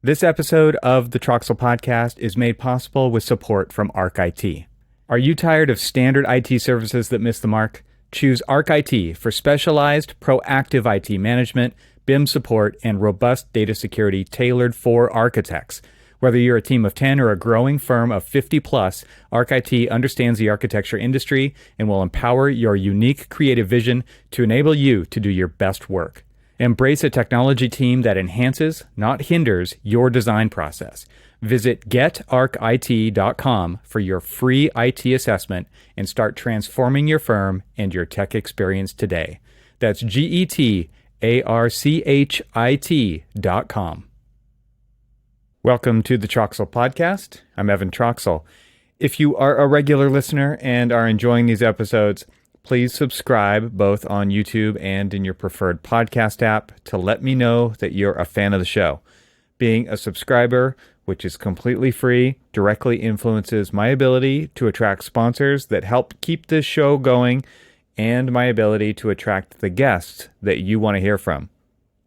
This episode of the Troxel Podcast is made possible with support from ArchIT. Are you tired of standard IT services that miss the mark? Choose ArchIT for specialized, proactive IT management, BIM support, and robust data security tailored for architects. Whether you're a team of 10 or a growing firm of 50 plus, ArchIT understands the architecture industry and will empower your unique creative vision to enable you to do your best work. Embrace a technology team that enhances, not hinders, your design process. Visit getarchit.com for your free IT assessment and start transforming your firm and your tech experience today. That's getarchit.com. Welcome to the Troxel Podcast. I'm Evan Troxel. If you are a regular listener and are enjoying these episodes, please subscribe both on YouTube and in your preferred podcast app to let me know that you're a fan of the show. Being a subscriber, which is completely free, directly influences my ability to attract sponsors that help keep this show going and my ability to attract the guests that you want to hear from.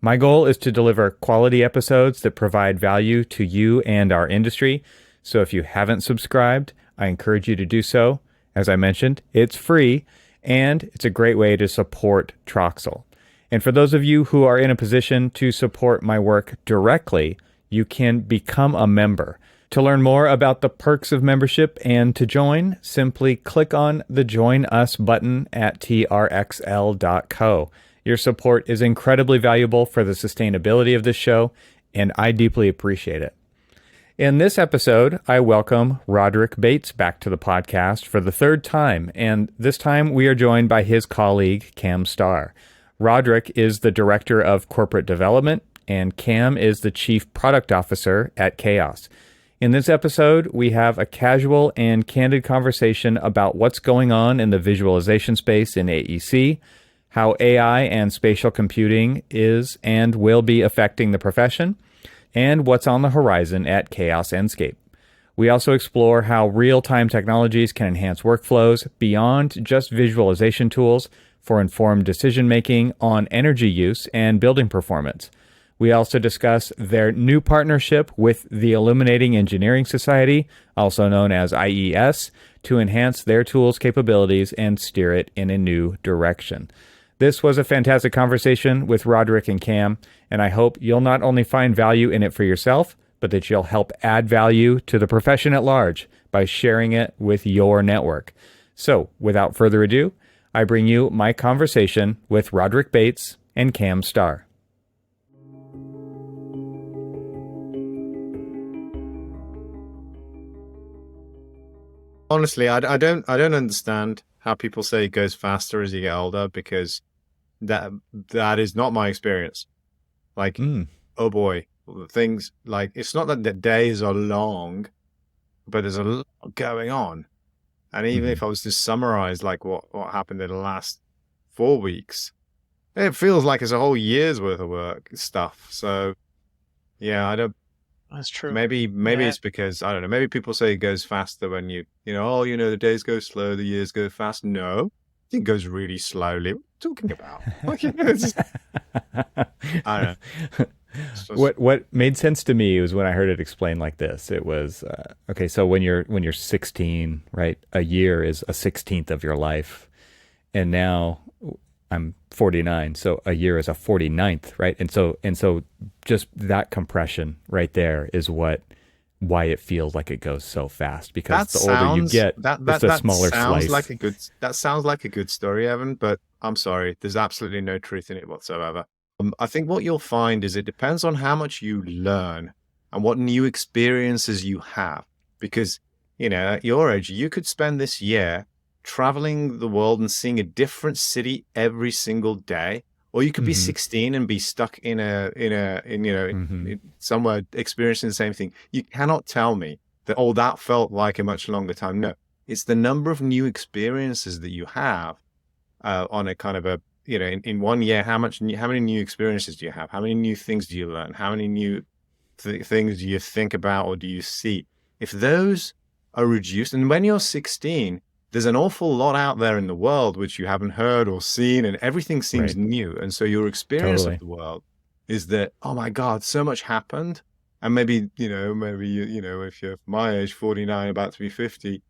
My goal is to deliver quality episodes that provide value to you and our industry. So if you haven't subscribed, I encourage you to do so. As I mentioned, it's free. And it's a great way to support Troxel. And for those of you who are in a position to support my work directly, you can become a member. To learn more about the perks of membership and to join, simply click on the Join Us button at trxl.co. Your support is incredibly valuable for the sustainability of this show, and I deeply appreciate it. In this episode, I welcome Roderick Bates back to the podcast for the third time, and this time we are joined by his colleague, Cam Starr. Roderick is the Director of Corporate Development, and Cam is the Chief Product Officer at Chaos. In this episode, we have a casual and candid conversation about what's going on in the visualization space in AEC, how AI and spatial computing is and will be affecting the profession, and what's on the horizon at Chaos Enscape. We also explore how real-time technologies can enhance workflows beyond just visualization tools for informed decision-making on energy use and building performance. We also discuss their new partnership with the Illuminating Engineering Society, also known as IES, to enhance their tools' capabilities and steer it in a new direction. This was a fantastic conversation with Roderick and Cam, and I hope you'll not only find value in it for yourself, but that you'll help add value to the profession at large by sharing it with your network. So, without further ado, I bring you my conversation with Roderick Bates and Cam Starr. Honestly, I don't understand how people say it goes faster as you get older, because that is not my experience. Like, oh boy, things like, it's not that the days are long, but there's a lot going on. And even if I was to summarize like what happened in the last 4 weeks, it feels like it's a whole year's worth of work stuff. So yeah, I don't. That's true. Maybe it's because, I don't know, maybe people say it goes faster when the days go slow, the years go fast. No, it goes really slowly. What are you talking about? I don't know. What made sense to me was when I heard it explained like this. It was, okay, so when you're 16, right, a year is a 16th of your life. And now I'm 49, so a year is a 49th, right? And so just that compression right there is why it feels like it goes so fast, because the older you get, it's a smaller slice. That sounds like a good story, Evan, but I'm sorry, there's absolutely no truth in it whatsoever. I think what you'll find is it depends on how much you learn and what new experiences you have, because, at your age, you could spend this year traveling the world and seeing a different city every single day, or you could be 16 and be stuck in somewhere experiencing the same thing. You cannot tell me that that felt like a much longer time. No, it's the number of new experiences that you have on a kind of a in 1 year. How many new experiences do you have? How many new things do you learn? How many new things do you think about or do you see? If those are reduced, and when you're 16, there's an awful lot out there in the world which you haven't heard or seen, and everything seems new. And so your experience of the world is that, oh my God, so much happened And maybe, if you're my age, 49, about to be 50,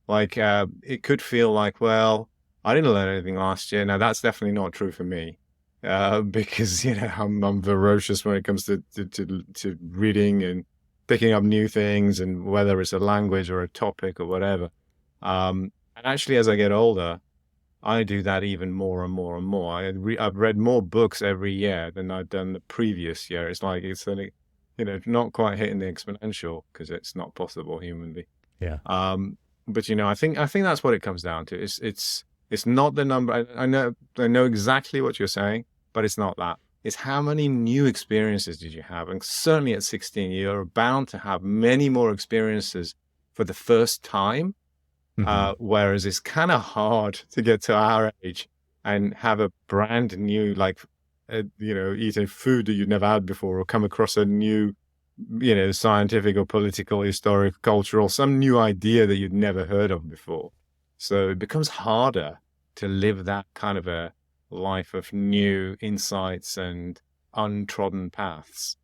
like, it could feel like, well, I didn't learn anything last year. Now, that's definitely not true for me, because, I'm ferocious when it comes to reading and picking up new things, and whether it's a language or a topic or whatever. And actually, as I get older, I do that even more and more and more. I've read more books every year than I've done the previous year. It's like not quite hitting the exponential, because it's not possible humanly. Yeah. But I think that's what it comes down to. It's not the number. I know exactly what you're saying, but it's not that. It's how many new experiences did you have? And certainly at 16, you're bound to have many more experiences for the first time. Whereas it's kind of hard to get to our age and have a brand new, like, eat a food that you've never had before, or come across a new, scientific or political, historic, cultural, some new idea that you'd never heard of before. So it becomes harder to live that kind of a life of new insights and untrodden paths.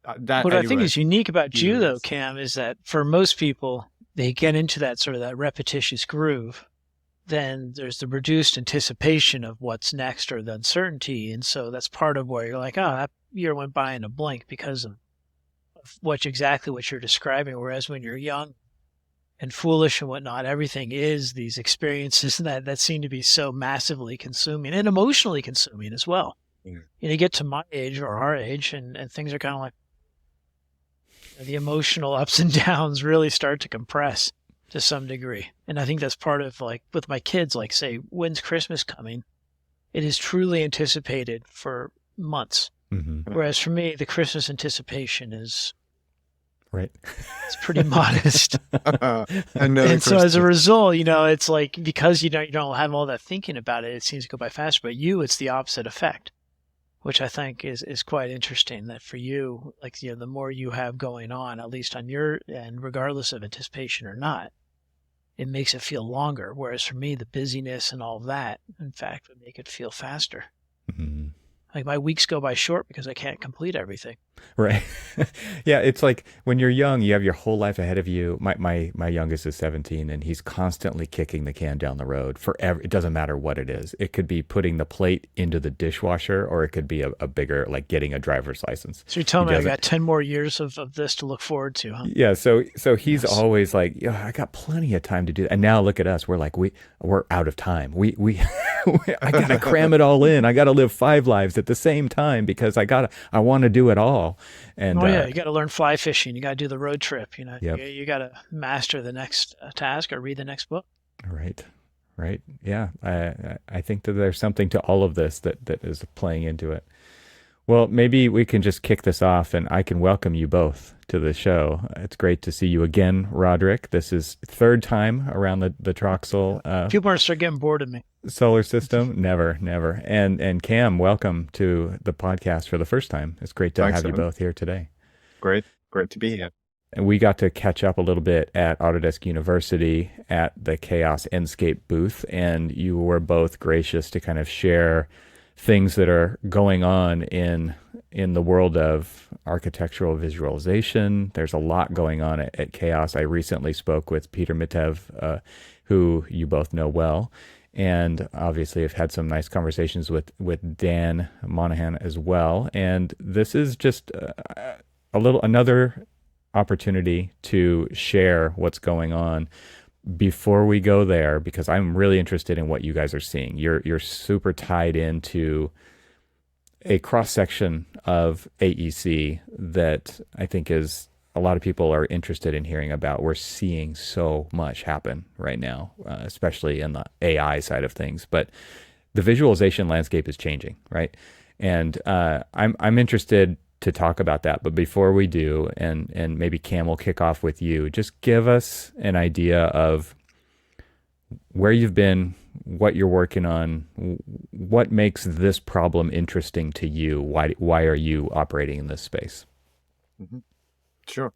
What I think is unique about you, though, Yes. Cam, is that for most people, they get into that sort of that repetitious groove. Then there's the reduced anticipation of what's next, or the uncertainty. And so that's part of where you're like, oh, that year went by in a blink because of exactly what you're describing. Whereas when you're young and foolish and whatnot, everything is these experiences that seem to be so massively consuming and emotionally consuming as well. Yeah. You get to my age or our age, and things are kind of like, the emotional ups and downs really start to compress to some degree. And I think that's part of, like, with my kids, like, say, when's Christmas coming? It is truly anticipated for months. Whereas for me, the Christmas anticipation is Right. it's pretty modest. And so as a result, it's like, because you don't have all that thinking about it, it seems to go by faster. But it's the opposite effect, which I think is quite interesting. That for you, like, the more you have going on, at least on your end, regardless of anticipation or not, it makes it feel longer. Whereas for me, the busyness and all of that, in fact, would make it feel faster. Like, my weeks go by short because I can't complete everything. Right. Yeah, it's like when you're young, you have your whole life ahead of you. My youngest is 17, and he's constantly kicking the can down the road forever. It doesn't matter what it is. It could be putting the plate into the dishwasher, or it could be a bigger, like getting a driver's license. So you're telling me I got 10 more years of this to look forward to, huh? Yeah, so he's Yes. always like, yeah, I got plenty of time to do that. And now look at us. We're like, we're out of time. We I gotta cram it all in. I gotta live 5 lives at the same time because I want to do it all. And you got to learn fly fishing. You got to do the road trip. Yep. You got to master the next task or read the next book. Right. Yeah. I think that there's something to all of this that is playing into it. Well, maybe we can just kick this off, and I can welcome you both to the show. It's great to see you again, Roderick. This is third time around the Troxel People are start getting bored of me. solar system. Never. And Cam, welcome to the podcast for the first time. It's great to have you both here today. Great to be here. And we got to catch up a little bit at Autodesk University at the Chaos Endscape booth, and you were both gracious to kind of share things that are going on in the world of architectural visualization. There's a lot going on at Chaos. I recently spoke with Peter Mitev, who you both know well, and obviously I've had some nice conversations with Dan Monahan as well. And this is just another opportunity to share what's going on. Before we go there, because I'm really interested in what you guys are seeing. You're super tied into a cross section of AEC that I think is a lot of people are interested in hearing about. We're seeing so much happen right now, especially in the AI side of things. But the visualization landscape is changing, right? And I'm interested to talk about that. But before we do, and maybe Cam will kick off with you, just give us an idea of where you've been, what you're working on, what makes this problem interesting to you. Why are you operating in this space? Mm-hmm. Sure.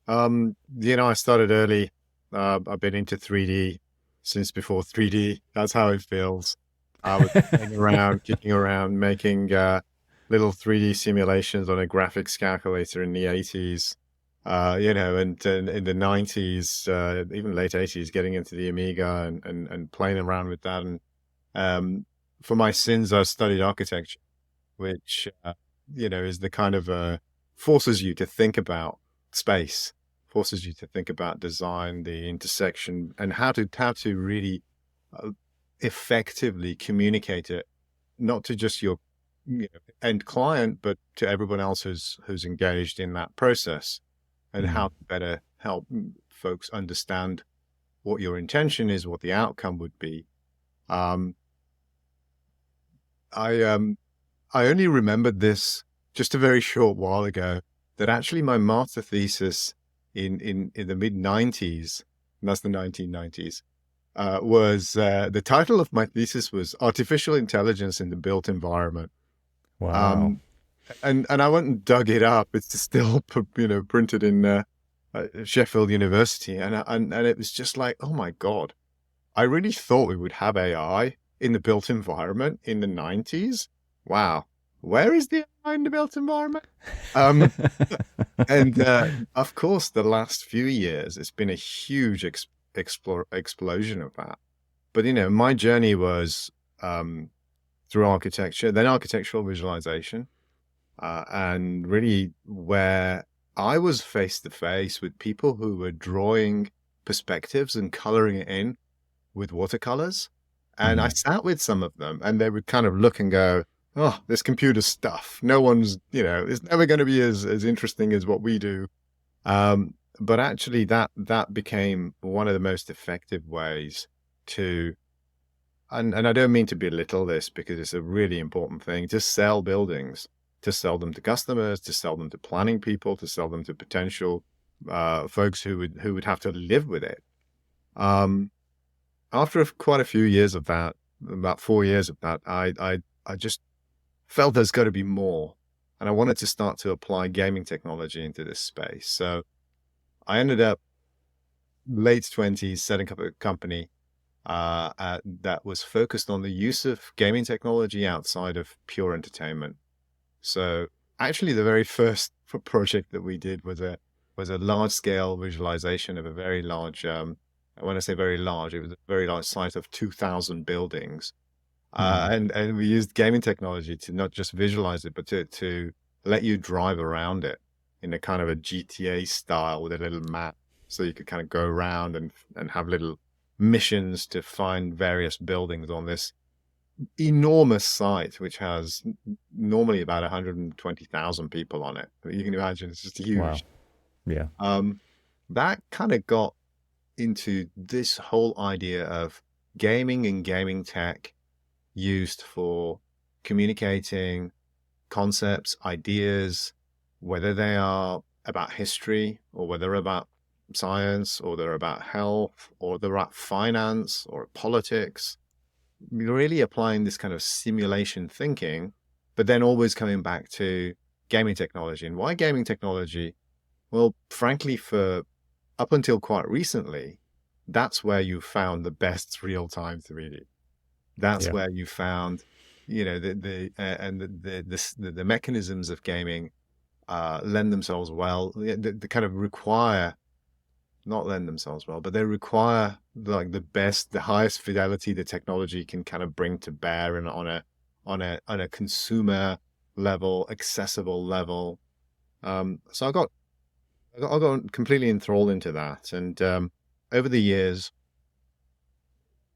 I started early. I've been into 3D since before 3D. That's how it feels. I was kicking around, making little 3D simulations on a graphics calculator in the 80s. and in the 90s, even late 80s, getting into the Amiga and playing around with that. And for my sins, I studied architecture, which, is the kind of forces you to think about space, forces you to think about design, the intersection, and how to really effectively communicate it, not to just your end client, but to everyone else who's engaged in that process, and how to better help folks understand what your intention is, what the outcome would be. I only remembered this just a very short while ago, that actually my master thesis in the mid 90s, and that's the 1990s, was the title of my thesis was Artificial Intelligence in the Built Environment. Wow. And I went and dug it up. It's still printed in Sheffield University, and it was just like, oh my God, I really thought we would have AI in the built environment in the 90s. Wow, where is the AI in the built environment? And of course, the last few years, it's been a huge explosion of that. But my journey was through architecture, then architectural visualization, and really where I was face to face with people who were drawing perspectives and coloring it in with watercolors. And I sat with some of them, and they would kind of look and go, oh, this computer stuff, no one's, it's never going to be as interesting as what we do. But actually that became one of the most effective ways to, and I don't mean to belittle this because it's a really important thing, to sell buildings, to sell them to customers, to sell them to planning people, to sell them to potential folks who would have to live with it. After quite a few years of that, about 4 years of that, I just felt there's got to be more, and I wanted to start to apply gaming technology into this space. So I ended up late 20s setting up a company that was focused on the use of gaming technology outside of pure entertainment. So actually, the very first project that we did was a large scale visualization of a very large. When I say very large, it was a very large site of 2,000 buildings. And we used gaming technology to not just visualize it, but to let you drive around it in a kind of a GTA style with a little map. So you could kind of go around and have little missions to find various buildings on this enormous site, which has normally about 120,000 people on it. You can imagine it's just huge. Wow. Yeah. That kind of got into this whole idea of gaming and gaming tech used for communicating concepts, ideas, whether they are about history or whether they're about science or they're about health or they're about finance or politics. You're really applying this kind of simulation thinking, but then always coming back to gaming technology. And why gaming technology? Well, frankly, for up until quite recently, that's where you found the best real-time 3D. That's where you found, the mechanisms of gaming lend themselves well. They kind of require, not lend themselves well, but they require like the highest fidelity the technology can kind of bring to bear, and on a consumer level, accessible level. So I got completely enthralled into that, and over the years,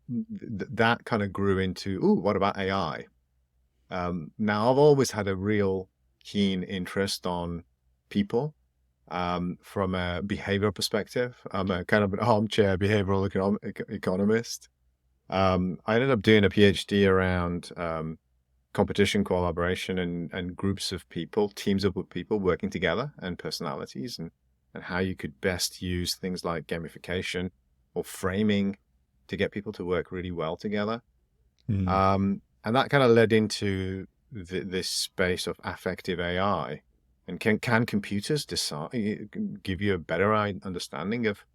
that kind of grew into, what about AI? Now I've always had a real keen interest on people. From a behavioral perspective, I'm a kind of an armchair behavioral economist. I ended up doing a PhD around competition, collaboration, and groups of people, teams of people working together, and personalities, and how you could best use things like gamification or framing to get people to work really well together. And that kind of led into this space of affective AI. And can computers give you a better understanding of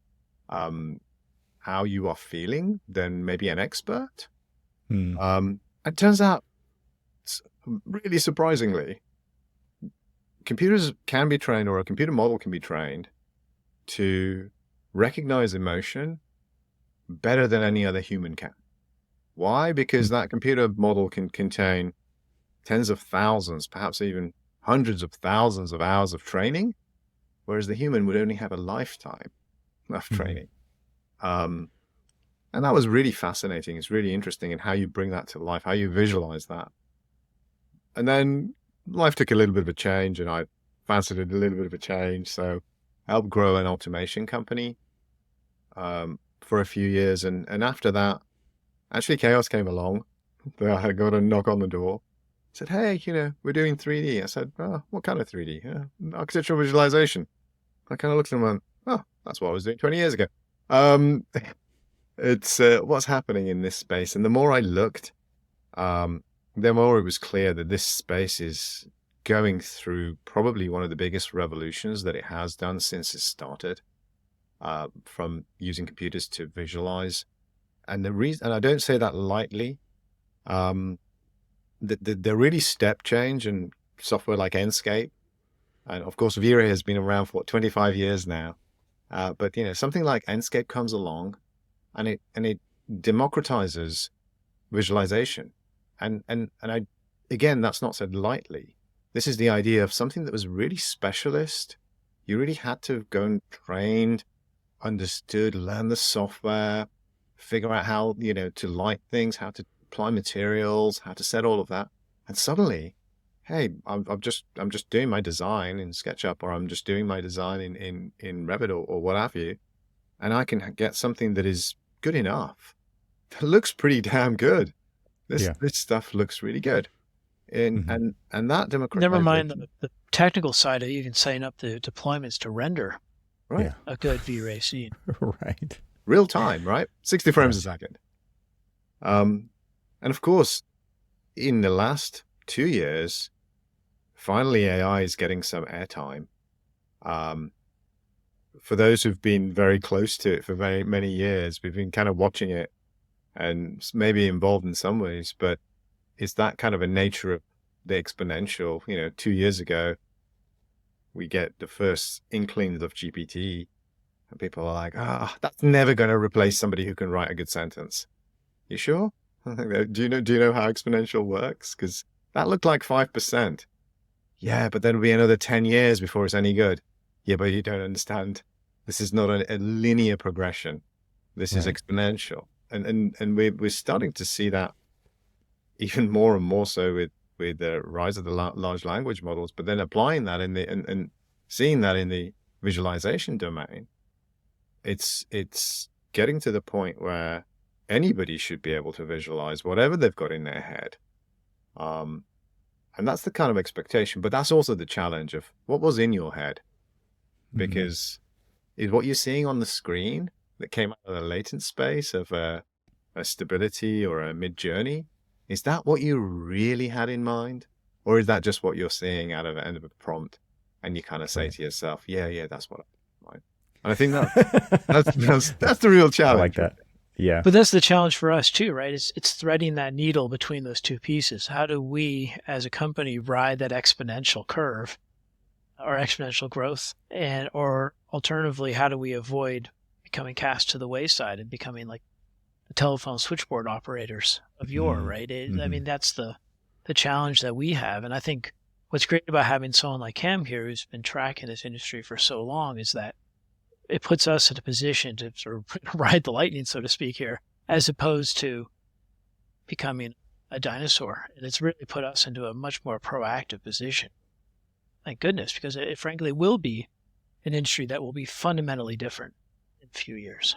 how you are feeling than maybe an expert? It turns out, really surprisingly, computers can be trained, or a computer model can be trained to recognize emotion better than any other human can. Why? Because that computer model can contain tens of thousands, perhaps even hundreds of thousands of hours of training, whereas the human would only have a lifetime of training. And that was really fascinating. It's really interesting in how you bring that to life, how you visualize that. And then life took a little bit of a change, and I fancied it a little bit of a change. So I helped grow an automation company for a few years. And after that, actually Chaos came along. I got a knock on the door. Said, hey, we're doing 3D. I said, oh, what kind of 3D? Architectural visualization. I kind of looked at him and went, oh, that's what I was doing 20 years ago. It's what's happening in this space. And the more I looked, the more it was clear that this space is going through probably one of the biggest revolutions that it has done since it started, from using computers to visualize. And the reason, and I don't say that lightly, the really step change in software like Enscape, and of course V-Ray has been around for 25 years now, but something like Enscape comes along, and it democratizes visualization, and I, again, that's not said lightly. This is the idea of something that was really specialist. You really had to go and trained, understood, learn the software, figure out how to light things, how to apply materials, how to set all of that. And suddenly, hey, I'm just doing my design in SketchUp, or I'm just doing my design in Revit or what have you, and I can get something that is good enough. That looks pretty damn good. This stuff looks really good. And that democratization. Never mind the technical side of even setting up the deployments to render a good V-Ray scene. Right. Real time, right? 60 frames a second. And of course, in the last 2 years, finally AI is getting some airtime. For those who've been very close to it for very many years, we've been kind of watching it and maybe involved in some ways, but it's that kind of a nature of the exponential. 2 years ago, we get the first inklings of GPT, and people are like, that's never going to replace somebody who can write a good sentence. You sure? Do you know how exponential works? Because that looked like 5%. Yeah, but then it'll be another 10 years before it's any good. Yeah, but you don't understand. This is not a linear progression. This is exponential. And we're starting to see that even more and more so with the rise of the large language models, but then applying that and seeing that in the visualization domain, it's getting to the point where anybody should be able to visualize whatever they've got in their head. And that's the kind of expectation, but that's also the challenge of what was in your head. Because is what you're seeing on the screen that came out of the latent space of a stability or a mid-journey, is that what you really had in mind? Or is that just what you're seeing out of the end of a prompt? And you kind of say to yourself, yeah, that's what I had in mind. And I think that's the real challenge. I like that. Yeah. But that's the challenge for us too, right? It's threading that needle between those two pieces. How do we as a company ride that exponential curve or exponential growth? Or alternatively, how do we avoid becoming cast to the wayside and becoming like the telephone switchboard operators of yore, right? I mean, that's the challenge that we have. And I think what's great about having someone like Cam here who's been tracking this industry for so long is that it puts us in a position to sort of ride the lightning, so to speak, here, as opposed to becoming a dinosaur. And it's really put us into a much more proactive position. Thank goodness, because it frankly will be an industry that will be fundamentally different in a few years.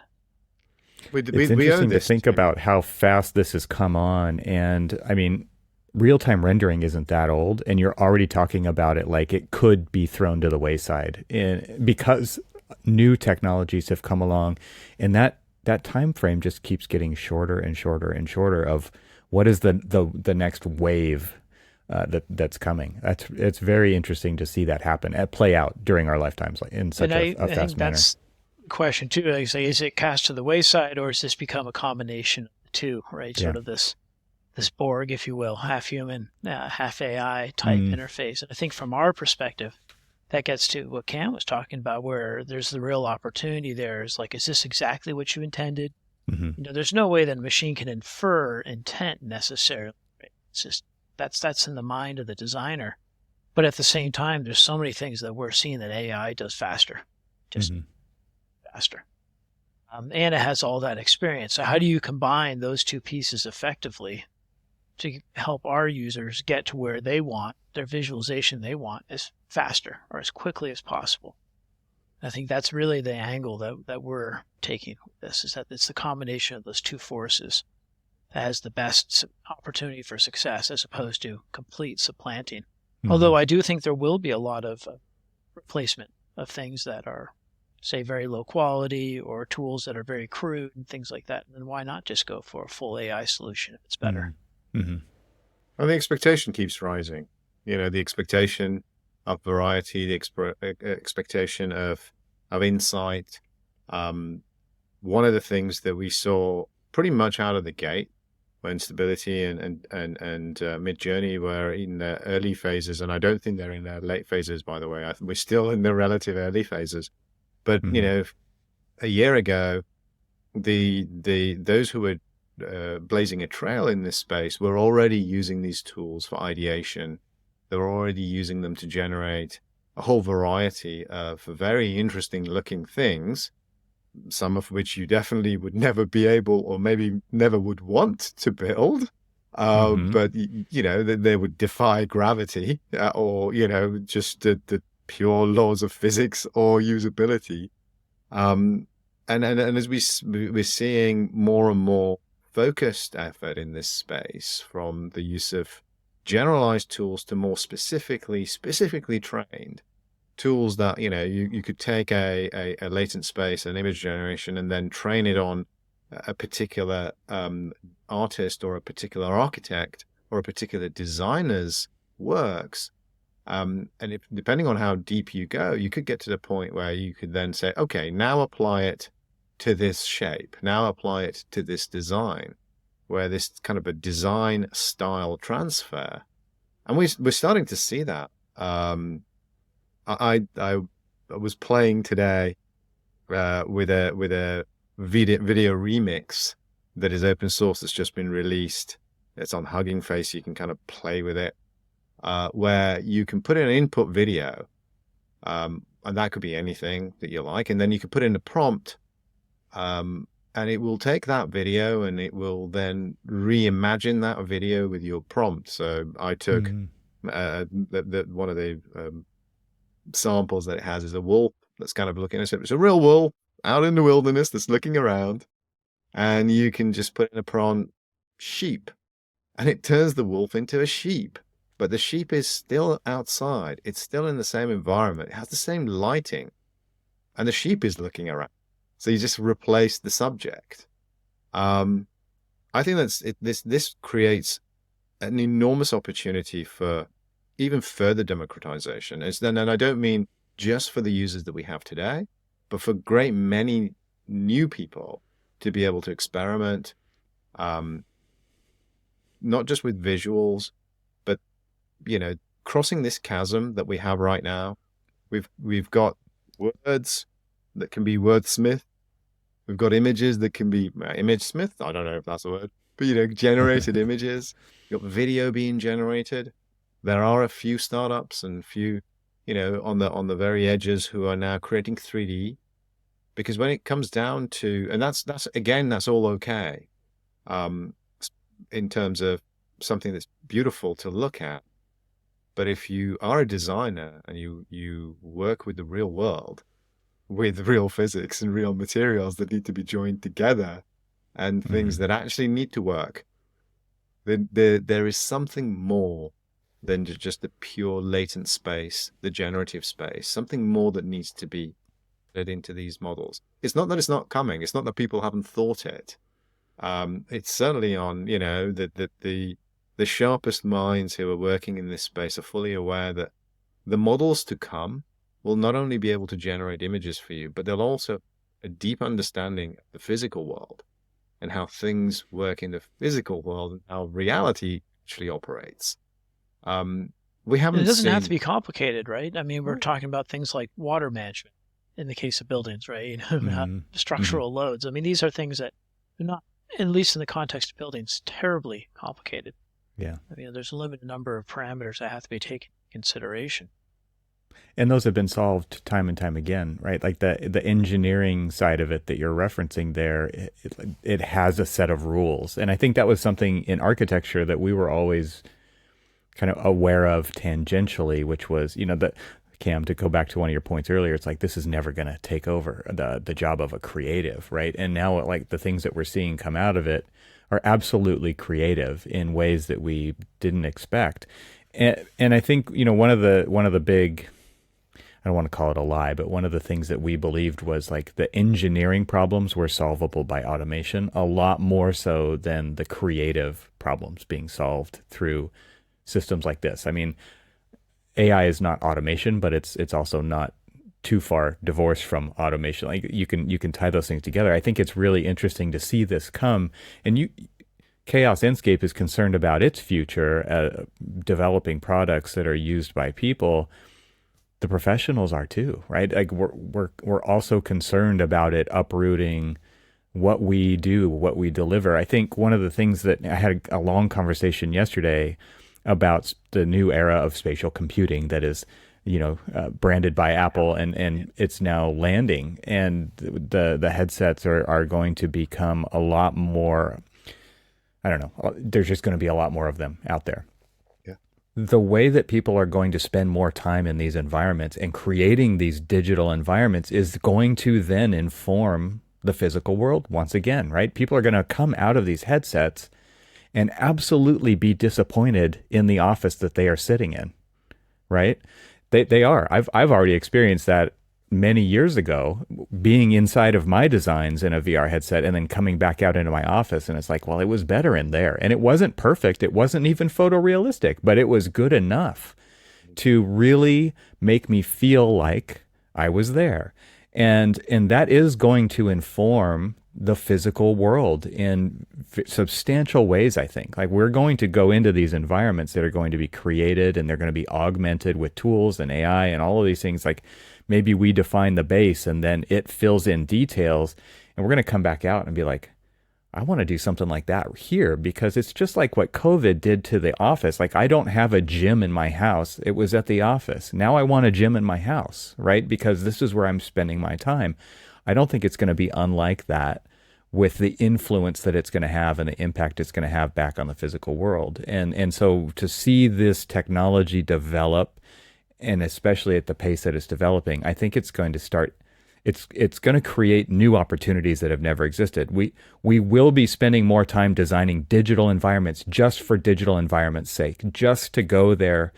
It's interesting to think about how fast this has come on. And I mean, real-time rendering isn't that old, and you're already talking about it like it could be thrown to the wayside because new technologies have come along, and that time frame just keeps getting shorter and shorter and shorter of what is the next wave that's coming. It's very interesting to see that happen and play out during our lifetimes in such a fast manner. That's the question too. Like say, is it cast to the wayside, or has this become a combination of the two? Right, sort of this Borg, if you will, half human, half AI type interface. And I think from our perspective, that gets to what Cam was talking about, where there's the real opportunity there. Is like, is this exactly what you intended? Mm-hmm. There's no way that a machine can infer intent necessarily. Right? It's just that's in the mind of the designer. But at the same time, there's so many things that we're seeing that AI does faster, just faster. And it has all that experience. So how do you combine those two pieces effectively to help our users get to where they want, their visualization they want, as faster or as quickly as possible? I think that's really the angle that we're taking with this, is that it's the combination of those two forces that has the best opportunity for success, as opposed to complete supplanting. Although I do think there will be a lot of replacement of things that are, say, very low quality, or tools that are very crude and things like that. And then why not just go for a full AI solution if it's better? Mm-hmm. Well, the expectation keeps rising. The expectation of variety, the expectation of insight. One of the things that we saw pretty much out of the gate when Stability and Midjourney were in their early phases, and I don't think they're in their late phases, by the way. We're still in the relative early phases. But a year ago, those who were blazing a trail in this space were already using these tools for ideation. They were already using them to generate a whole variety of very interesting looking things, some of which you definitely would never be able, or maybe never would want to build. But they would defy gravity, or just the pure laws of physics or usability. And as we're seeing more and more focused effort in this space, from the use of generalized tools to more specifically trained tools that you could take a latent space, an image generation, and then train it on a particular artist or a particular architect or a particular designer's works. And depending on how deep you go, you could get to the point where you could then say, okay, now apply it to this shape, now apply it to this design, where this kind of a design style transfer. And we're starting to see that. I was playing today with a video remix that is open source, that's just been released. It's on Hugging Face. You can kind of play with it, where you can put in an input video, and that could be anything that you like, and then you can put in a prompt, and it will take that video and it will then reimagine that video with your prompt. So I took one of the samples that it has is a wolf that's kind of looking at it. It's a real wolf out in the wilderness that's looking around, and you can just put in a prompt sheep, and it turns the wolf into a sheep. But the sheep is still outside. It's still in the same environment. It has the same lighting, and the sheep is looking around. So you just replace the subject. I think this creates an enormous opportunity for even further democratization. And I don't mean just for the users that we have today, but for great many new people to be able to experiment, not just with visuals, but crossing this chasm that we have right now. We've got words that can be wordsmith. We've got images that can be image smith. I don't know if that's a word, but generated images. You've got video being generated. There are a few startups and few, on the very edges, who are now creating 3D, because when it comes down to, and that's all okay, in terms of something that's beautiful to look at. But if you are a designer and you work with the real world, with real physics and real materials that need to be joined together, and things that actually need to work, then there is something more than just the pure latent space, the generative space, something more that needs to be added into these models. It's not that it's not coming. It's not that people haven't thought it. It's certainly on, the sharpest minds who are working in this space are fully aware that the models to come will not only be able to generate images for you, but they'll also a deep understanding of the physical world and how things work in the physical world and how reality actually operates. We And haven't it doesn't have to seen. be complicated, right? I mean, we're talking about things like water management in the case of buildings, right? Mhm. Structural loads. I mean, these are things that are not, at least in the context of buildings, terribly complicated. Yeah. I mean, there's a limited number of parameters that have to be taken into consideration. And those have been solved time and time again, right? Like the engineering side of it that you're referencing there, it has a set of rules. And I think that was something in architecture that we were always kind of aware of tangentially, which was, that Cam, to go back to one of your points earlier, it's like this is never going to take over the job of a creative, right? And now, like the things that we're seeing come out of it are absolutely creative in ways that we didn't expect. And I think one of the big, I don't want to call it a lie, but one of the things that we believed was like the engineering problems were solvable by automation a lot more so than the creative problems being solved through systems like this. I mean, AI is not automation, but it's also not too far divorced from automation. Like you can tie those things together. I think it's really interesting to see this come. And Chaos Enscape is concerned about its future, developing products that are used by people. The professionals are too, right? Like we're also concerned about it uprooting what we do, what we deliver. I think one of the things that I had a long conversation yesterday about the new era of spatial computing that is, branded by Apple, and it's now landing, and the headsets are going to become a lot more. I don't know. There's just going to be a lot more of them out there. Yeah. The way that people are going to spend more time in these environments and creating these digital environments is going to then inform the physical world once again, right? People are going to come out of these headsets and absolutely be disappointed in the office that they are sitting in, right? They are. I've already experienced that many years ago, being inside of my designs in a VR headset and then coming back out into my office, and it's like, well, it was better in there, and it wasn't perfect. It wasn't even photorealistic, but it was good enough to really make me feel like I was there, and that is going to inform the physical world in substantial ways, I think. Like we're going to go into these environments that are going to be created and they're going to be augmented with tools and AI and all of these things. Like maybe we define the base and then it fills in details, and we're going to come back out and be like, I want to do something like that here, because it's just like what COVID did to the office. Like I don't have a gym in my house. It was at the office. Now I want a gym in my house, right? Because this is where I'm spending my time. I don't think it's going to be unlike that with the influence that it's going to have and the impact it's going to have back on the physical world. And so to see this technology develop, and especially at the pace that it's developing, I think it's going to start, it's going to create new opportunities that have never existed. We will be spending more time designing digital environments just for digital environment's sake, just to go there,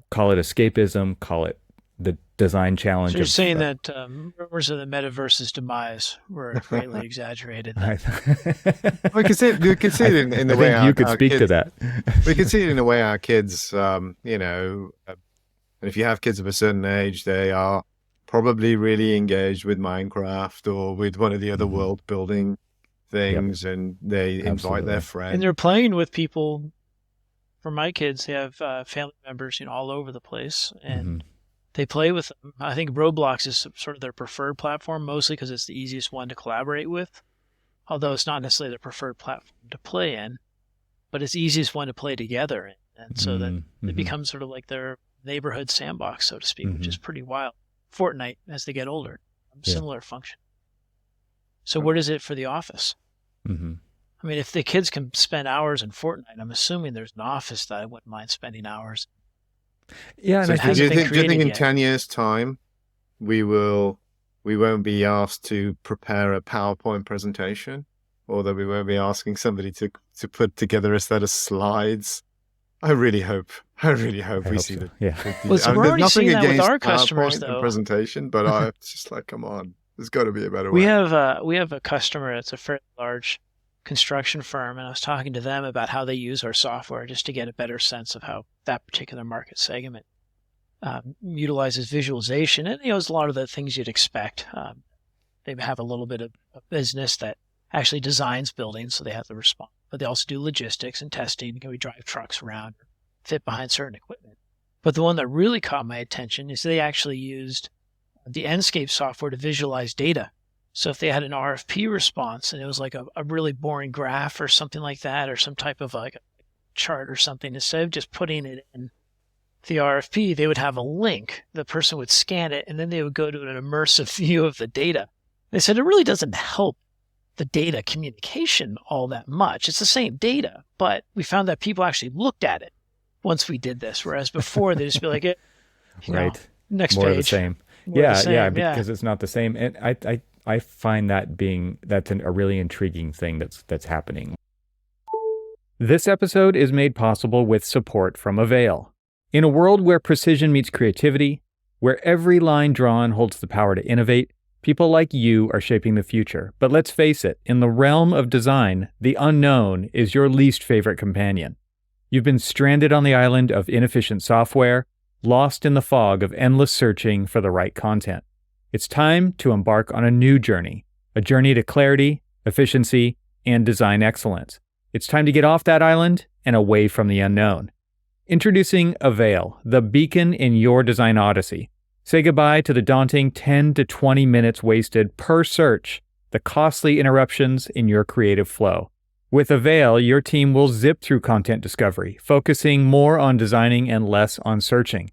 call it escapism, call it the design challenge. So you're saying that rumors of the metaverse's demise were greatly exaggerated. We can see it in the way you could speak kids, to that. We can see it in the way our kids, and if you have kids of a certain age, they are probably really engaged with Minecraft or with one of the other world building things, and they invite their friends. And they're playing with people. For my kids, they have family members, all over the place, and they play with them. I think Roblox is sort of their preferred platform, mostly because it's the easiest one to collaborate with, although it's not necessarily their preferred platform to play in, but it's the easiest one to play together in. And so that it becomes sort of like their neighborhood sandbox, so to speak, which is pretty wild. Fortnite, as they get older, similar function. So what is it for the office? I mean, if the kids can spend hours in Fortnite, I'm assuming there's an office that I wouldn't mind spending hours. Yeah, So and do you think in yet. 10 years' time we won't be asked to prepare a PowerPoint presentation, or that we won't be asking somebody to put together a set of slides? I really hope we see that. Yeah. Well, so we're already seeing that with our customers, PowerPoint though. Presentation, but it's just like, come on, there's got to be a better We way. have a customer that's a fairly large construction firm, and I was talking to them about how they use our software just to get a better sense of how that particular market segment utilizes visualization. And it's a lot of the things you'd expect. They have a little bit of a business that actually designs buildings, so they have to respond. But they also do logistics and testing. Can we drive trucks around or fit behind certain equipment? But the one that really caught my attention is they actually used the Enscape software to visualize data. So if they had an RFP response and it was like a really boring graph or something like that, or some type of like a chart or something, instead of just putting it in the RFP, they would have a link. The person would scan it, and then they would go to an immersive view of the data. They said it really doesn't help the data communication all that much. It's the same data, but we found that people actually looked at it once we did this, whereas before they just be like, right, next more page. of the same. Yeah, because it's not the same. And I find that's a really intriguing thing that's happening. This episode is made possible with support from AVAIL. In a world where precision meets creativity, where every line drawn holds the power to innovate, people like you are shaping the future. But let's face it, in the realm of design, the unknown is your least favorite companion. You've been stranded on the island of inefficient software, lost in the fog of endless searching for the right content. It's time to embark on a new journey, a journey to clarity, efficiency, and design excellence. It's time to get off that island and away from the unknown. Introducing AVAIL, the beacon in your design odyssey. Say goodbye to the daunting 10 to 20 minutes wasted per search, the costly interruptions in your creative flow. With AVAIL, your team will zip through content discovery, focusing more on designing and less on searching.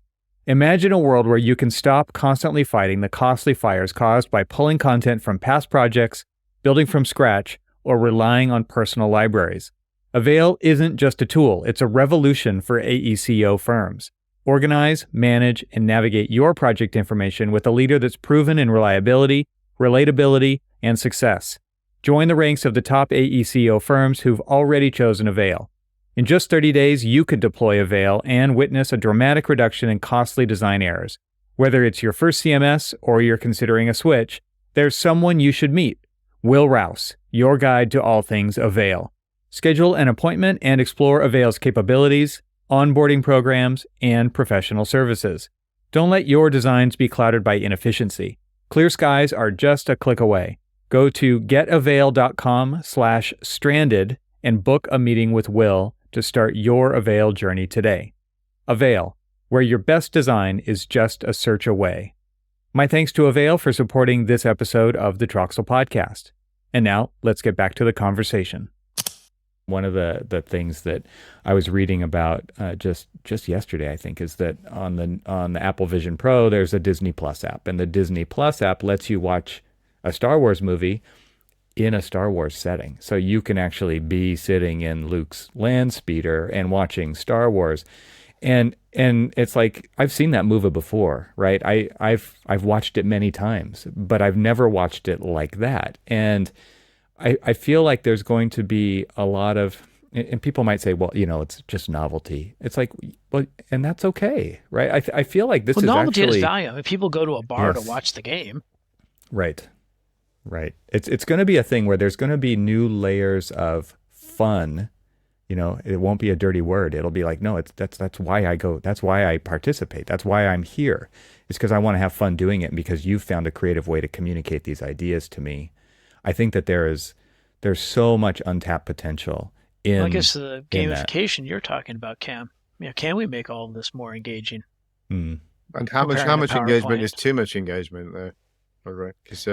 Imagine a world where you can stop constantly fighting the costly fires caused by pulling content from past projects, building from scratch, or relying on personal libraries. AVAIL isn't just a tool, it's a revolution for AECO firms. Organize, manage, and navigate your project information with a leader that's proven in reliability, relatability, and success. Join the ranks of the top AECO firms who've already chosen AVAIL. In just 30 days, you could deploy AVAIL and witness a dramatic reduction in costly design errors. Whether it's your first CMS or you're considering a switch, there's someone you should meet. Will Rouse, your guide to all things AVAIL. Schedule an appointment and explore AVAIL's capabilities, onboarding programs, and professional services. Don't let your designs be clouded by inefficiency. Clear skies are just a click away. Go to getavail.com/stranded and book a meeting with Will to start your AVAIL journey today. AVAIL, where your best design is just a search away. My thanks to AVAIL for supporting this episode of the Troxel Podcast. And now, let's get back to the conversation. One of the things that I was reading about just yesterday, I think, is that on the Apple Vision Pro, there's a Disney Plus app, and the Disney Plus app lets you watch a Star Wars movie in a Star Wars setting. So you can actually be sitting in Luke's land speeder and watching Star Wars, and it's like I've seen that movie before, right? I've watched it many times, but I've never watched it like that, and I feel like there's going to be a lot of, and people might say, well, it's just novelty. It's like, well, and that's okay, right? I feel like this is novelty actually... has value. I mean, people go to a bar to watch the game. Right. It's going to be a thing where there's going to be new layers of fun. It won't be a dirty word. It'll be like, no, that's why I go. That's why I participate. That's why I'm here. It's because I want to have fun doing it, and because you've found a creative way to communicate these ideas to me. I think that there's so much untapped potential in. Well, I guess the gamification you're talking about, Cam. Can we make all of this more engaging? And how much engagement is too much engagement, though? Right, because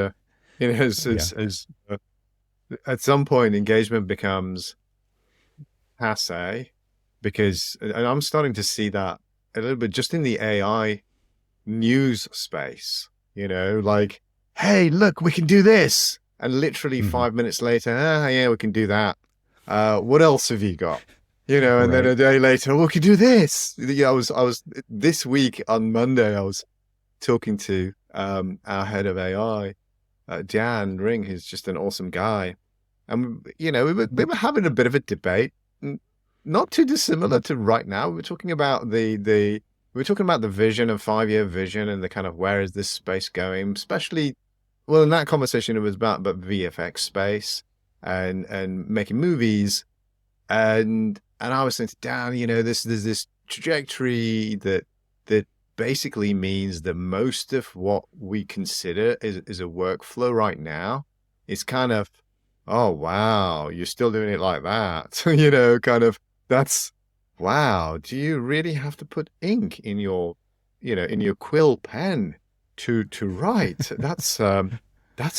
at some point engagement becomes passe, because, and I'm starting to see that a little bit just in the AI news space. Like, hey, look, we can do this. And literally 5 minutes later, yeah, we can do that. What else have you got? And then a day later, we can do this. I was this week on Monday, I was talking to our head of AI, Dan Ring, who's just an awesome guy. And, we were having a bit of a debate, not too dissimilar to right now. We were talking about the vision, a 5-year vision, and the kind of, where is this space going, especially. Well, in that conversation, it was about VFX space and making movies, and I was saying to Dan, there's this trajectory that basically means that most of what we consider is a workflow right now is kind of, oh wow, you're still doing it like that, kind of, that's wow, do you really have to put ink in your, in your quill pen to write? That's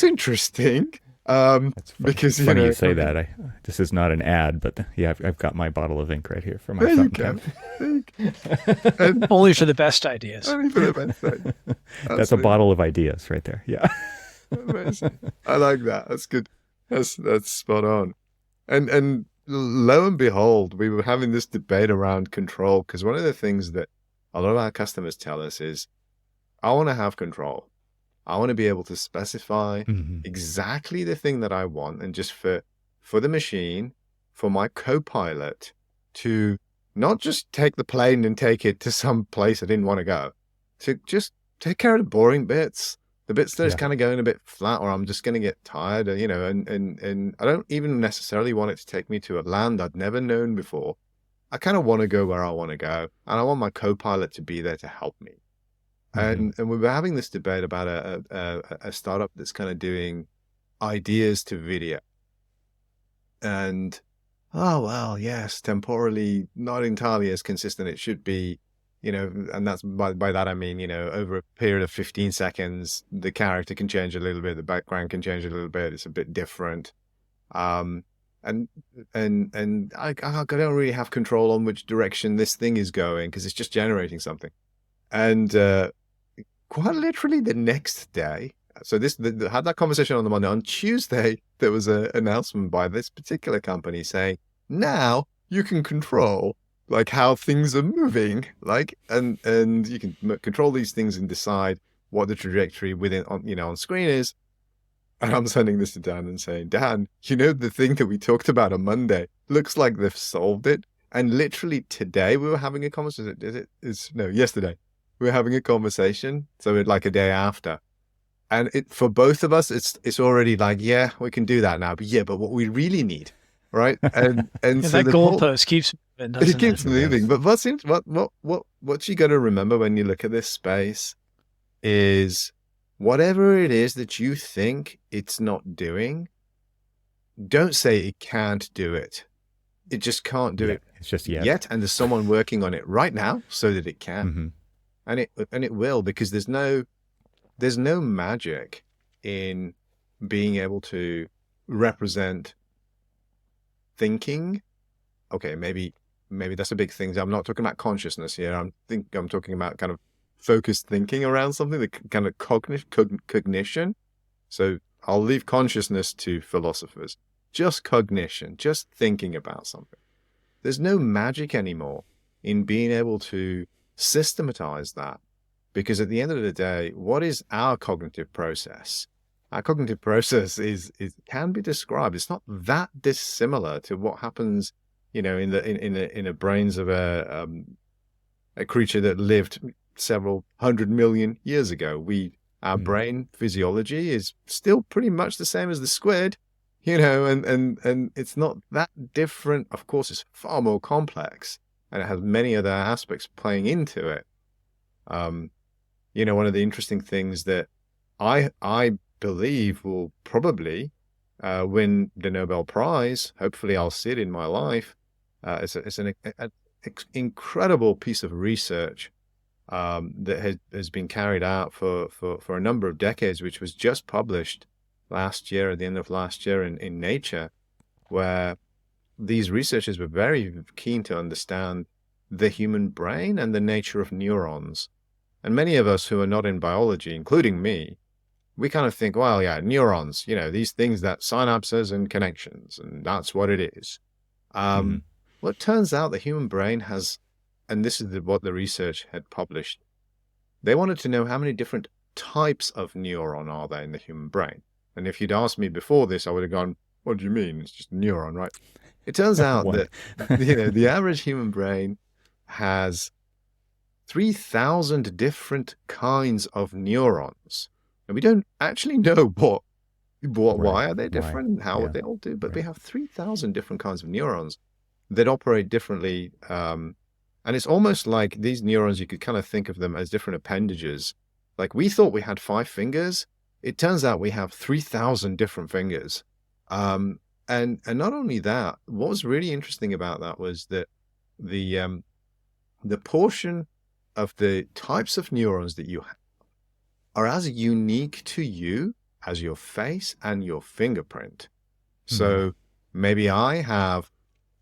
interesting. That's funny. Because, It's funny you say that. This is not an ad, but yeah, I've got my bottle of ink right here for my there you fountain go. pen. And Only for the best ideas. only for the best thing. That's a bottle of ideas right there. Yeah. Amazing. I like that. That's good. That's spot on. And lo and behold, we were having this debate around control, because one of the things that a lot of our customers tell us is, I want to have control. I want to be able to specify exactly the thing that I want, and just for the machine, for my co-pilot to not just take the plane and take it to some place I didn't want to go, to just take care of the boring bits, the bits that is kind of going a bit flat, or I'm just going to get tired, and I don't even necessarily want it to take me to a land I'd never known before. I kind of want to go where I want to go, and I want my co-pilot to be there to help me. And we were having this debate about a startup that's kind of doing ideas to video. And, oh, well, yes, temporally not entirely as consistent it should be, and that's by that I mean, over a period of 15 seconds, the character can change a little bit, the background can change a little bit, it's a bit different. And I don't really have control on which direction this thing is going, because it's just generating something. And quite literally the next day, so had that conversation on the Monday. On Tuesday, there was an announcement by this particular company saying, now you can control like how things are moving, like, and you can control these things and decide what the trajectory on screen is. And I'm sending this to Dan and saying, Dan, the thing that we talked about on Monday looks like they've solved it. And literally today we were having a conversation. Yesterday. We were having a conversation, so like a day after, and for both of us, it's already like, yeah, we can do that now, but what we really need, right? And so that goalpost keeps moving, doesn't it keeps moving. But what you got to remember when you look at this space is, whatever it is that you think it's not doing, don't say it can't do it. It just can't do it. It's just yet, and there's someone working on it right now so that it can. And it will, because there's no magic in being able to represent thinking. Okay, maybe that's a big thing. I'm not talking about consciousness here. I'm talking about kind of focused thinking around something, the kind of cognition. So I'll leave consciousness to philosophers. Just cognition, just thinking about something. There's no magic anymore in being able to systematize that, because at the end of the day, what is our cognitive process? Our cognitive process can be described. It's not that dissimilar to what happens, in the brains of a creature that lived several 100 million years ago. Our brain physiology is still pretty much the same as the squid, and it's not that different. Of course, it's far more complex, and it has many other aspects playing into it. One of the interesting things that I believe will probably win the Nobel Prize, hopefully I'll see it in my life, it's an incredible piece of research that has been carried out for a number of decades, which was just published last year, at the end of last year, in Nature, where these researchers were very keen to understand the human brain and the nature of neurons. And many of us who are not in biology, including me, we kind of think, well, yeah, neurons, these things, that synapses and connections, and that's what it is. Well, it turns out the human brain has, and this is what the research had published, they wanted to know how many different types of neuron are there in the human brain. And if you'd asked me before this, I would have gone, what do you mean? It's just a neuron, right? It turns out that, the average human brain has 3,000 different kinds of neurons. And we don't actually know why are they different and how they all do, but we have 3,000 different kinds of neurons that operate differently. And it's almost like these neurons, you could kind of think of them as different appendages. Like, we thought we had 5 fingers. It turns out we have 3,000 different fingers. And not only that, what was really interesting about that was that the portion of the types of neurons that you have are as unique to you as your face and your fingerprint. So maybe I have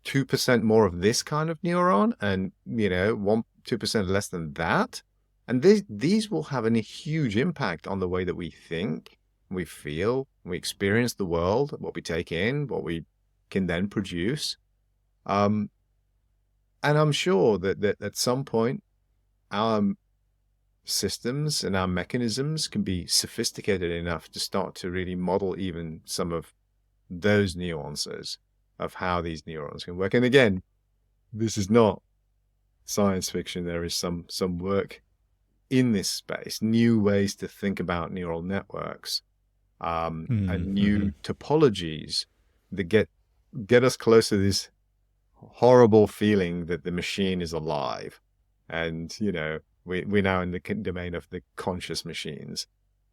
2% more of this kind of neuron and, 2% less than that. And these will have a huge impact on the way that we think, we feel, we experience the world, what we take in, what we can then produce. And I'm sure that at some point, our systems and our mechanisms can be sophisticated enough to start to really model even some of those nuances of how these neurons can work. And again, this is not science fiction. There is some work in this space, new ways to think about neural networks, and new topologies that get us close to this horrible feeling that the machine is alive. And, we're now in the domain of the conscious machines.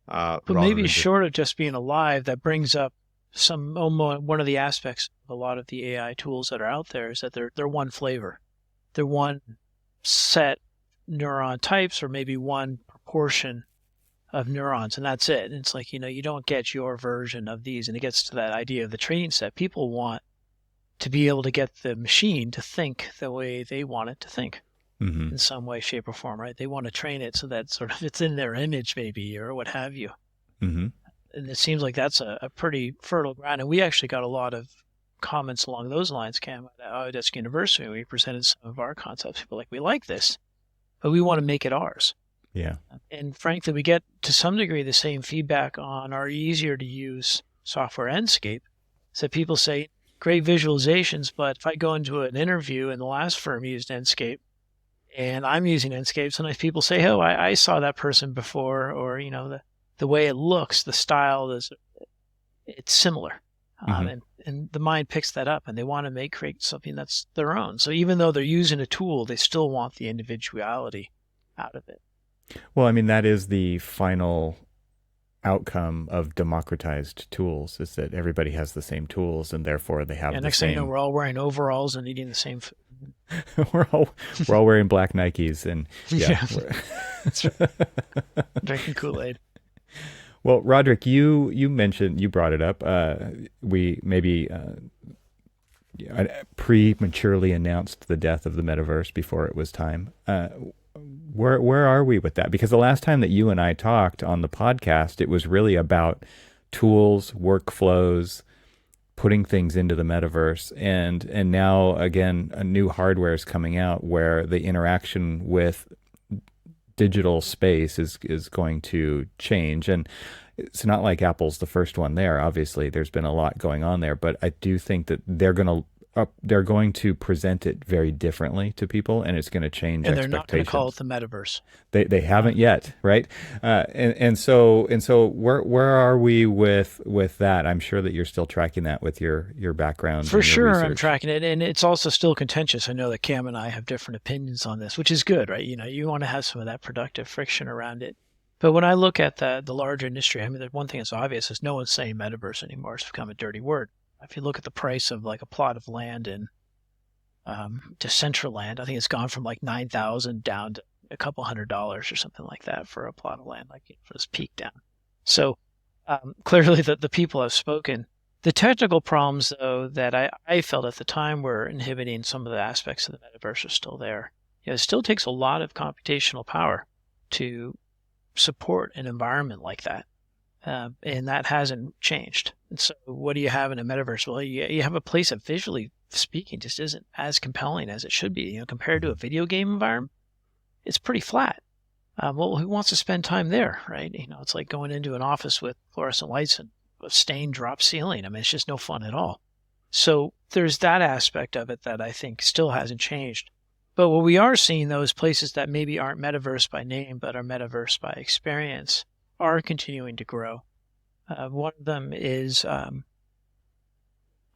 But maybe short of just being alive, that brings up one of the aspects of a lot of the AI tools that are out there is that they're one flavor. They're one set neuron types, or maybe one proportion of neurons, and that's it. And it's like, you don't get your version of these. And it gets to that idea of the training set. People want to be able to get the machine to think the way they want it to think. In some way, shape, or form, right? They want to train it so that sort of it's in their image, maybe, or what have you. And it seems like that's a pretty fertile ground. And we actually got a lot of comments along those lines, Cam, at Autodesk University. We presented some of our concepts. People were like, we like this, but we want to make it ours. Yeah. And frankly, we get to some degree the same feedback on our easier to use software Enscape. So people say, great visualizations, but if I go into an interview and the last firm used Enscape, and I'm using Enscape, sometimes people say, oh, I saw that person before, or, the way it looks, the style, it's similar. And the mind picks that up, and they want to create something that's their own. So even though they're using a tool, they still want the individuality out of it. Well, I mean, that is the final outcome of democratized tools, is that everybody has the same tools, and therefore they have the next same... thing you know, we're all wearing overalls and eating the same food. we're all wearing black Nikes, and That's right. Drinking Kool-Aid. Well, Roderick, you brought it up. We maybe prematurely announced the death of the metaverse before it was time. Where are we with that? Because the last time that you and I talked on the podcast, it was really about tools, workflows, putting things into the metaverse, and now again, a new hardware is coming out where the interaction with digital space is going to change. And it's not like Apple's the first one there. Obviously, there's been a lot going on there, but I do think that they're going to present it very differently to people, and it's going to change expectations. And they're not going to call it the metaverse. They haven't yet, right? And so where are we with that? I'm sure that you're still tracking that with your background. For sure, I'm tracking it, and it's also still contentious. I know that Cam and I have different opinions on this, which is good, right? You want to have some of that productive friction around it. But when I look at the larger industry, I mean, the one thing that's obvious is no one's saying metaverse anymore. It's become a dirty word. If you look at the price of like a plot of land in Decentraland, I think it's gone from like $9,000 down to a couple $100 or something like that for a plot of land, like for this peak down. So clearly the people have spoken. The technical problems, though, that I felt at the time were inhibiting some of the aspects of the metaverse are still there. It still takes a lot of computational power to support an environment like that. And that hasn't changed. And so what do you have in a metaverse? Well, you have a place that visually speaking just isn't as compelling as it should be. Compared to a video game environment, it's pretty flat. Well, who wants to spend time there, right? It's like going into an office with fluorescent lights and a stained drop ceiling. I mean, it's just no fun at all. So there's that aspect of it that I think still hasn't changed. But what we are seeing, though, is places that maybe aren't metaverse by name, but are metaverse by experience, are continuing to grow. One of them is, as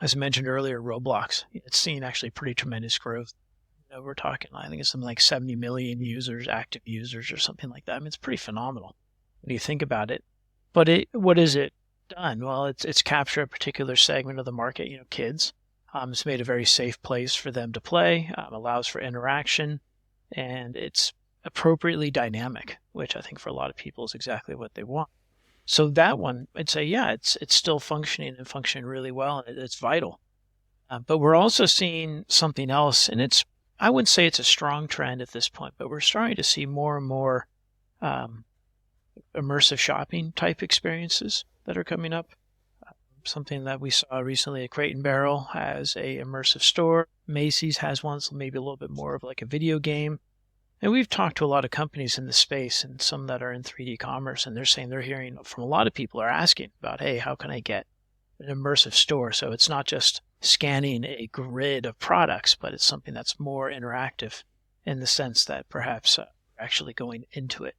I mentioned earlier, Roblox. It's seen actually pretty tremendous growth. We're talking, I think it's something like 70 million users, active users, or something like that. I mean, it's pretty phenomenal when you think about it. But what has it done? Well, it's captured a particular segment of the market, kids. It's made a very safe place for them to play, allows for interaction, and it's appropriately dynamic, which I think for a lot of people is exactly what they want. So that one, I'd say, yeah, it's still functioning and functioning really well, and it's vital. But we're also seeing something else, and I wouldn't say it's a strong trend at this point, but we're starting to see more and more immersive shopping type experiences that are coming up. Something that we saw recently at Crate and Barrel has a immersive store. Macy's has one, so maybe a little bit more of like a video game. And we've talked to a lot of companies in the space and some that are in 3D commerce, and they're saying they're hearing from a lot of people are asking about, hey, how can I get an immersive store? So it's not just scanning a grid of products, but it's something that's more interactive in the sense that perhaps actually going into it.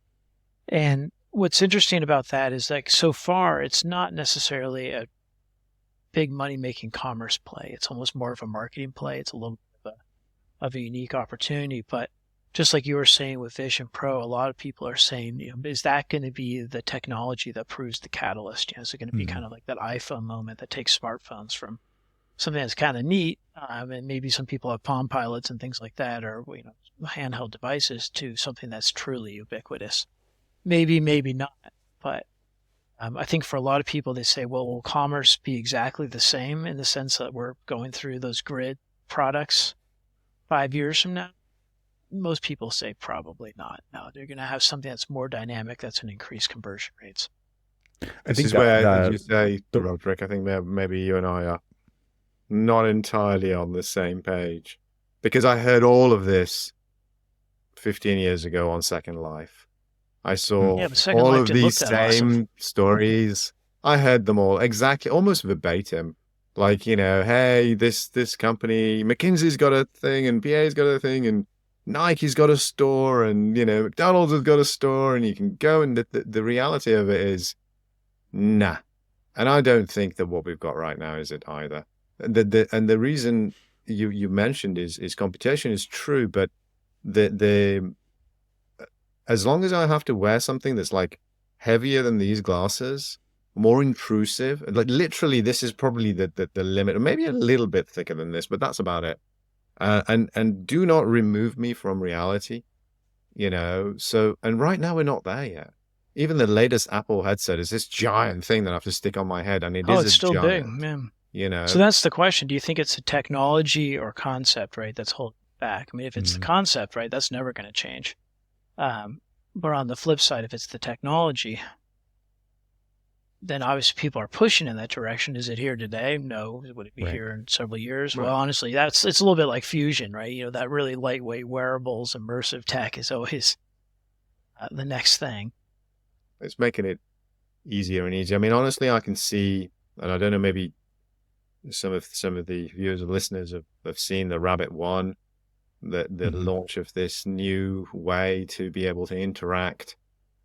And what's interesting about that is like so far, it's not necessarily a big money-making commerce play. It's almost more of a marketing play. It's a little bit of a unique opportunity. But just like you were saying with Vision Pro, a lot of people are saying, is that going to be the technology that proves the catalyst? Is it going to be kind of like that iPhone moment that takes smartphones from something that's kind of neat, and maybe some people have Palm Pilots and things like that, or handheld devices, to something that's truly ubiquitous? Maybe, maybe not. But I think for a lot of people, they say, well, will commerce be exactly the same in the sense that we're going through those grid products 5 years from now? Most people say probably not. No, they're going to have something that's more dynamic, that's going to increase conversion rates. This is where, as you say, Roderick, I think maybe you and I are not entirely on the same page. Because I heard all of this 15 years ago on Second Life. I saw all of these same stories. I heard them all exactly, almost verbatim. Like, hey, this company, McKinsey's got a thing, and PA's got a thing, and Nike's got a store, and, McDonald's has got a store, and you can go, and the reality of it is, nah. And I don't think that what we've got right now is it either. And the reason you mentioned is computation is true, but as long as I have to wear something that's like heavier than these glasses, more intrusive, like literally this is probably the limit, or maybe a little bit thicker than this, but that's about it. And do not remove me from reality, So, and right now we're not there yet. Even the latest Apple headset is this giant thing that I have to stick on my head, and it's still giant, big, man. So that's the question. Do you think it's a technology or concept, right, that's holding back? I mean, if it's the concept, right, that's never going to change. But on the flip side, if it's the technology, then obviously people are pushing in that direction. Is it here today? No. Would it be here in several years? Right. Well, honestly, it's a little bit like fusion, right? That really lightweight wearables, immersive tech is always the next thing. It's making it easier and easier. I mean, honestly, I can see, and I don't know, maybe some of the viewers and listeners have seen the Rabbit One, the launch of this new way to be able to interact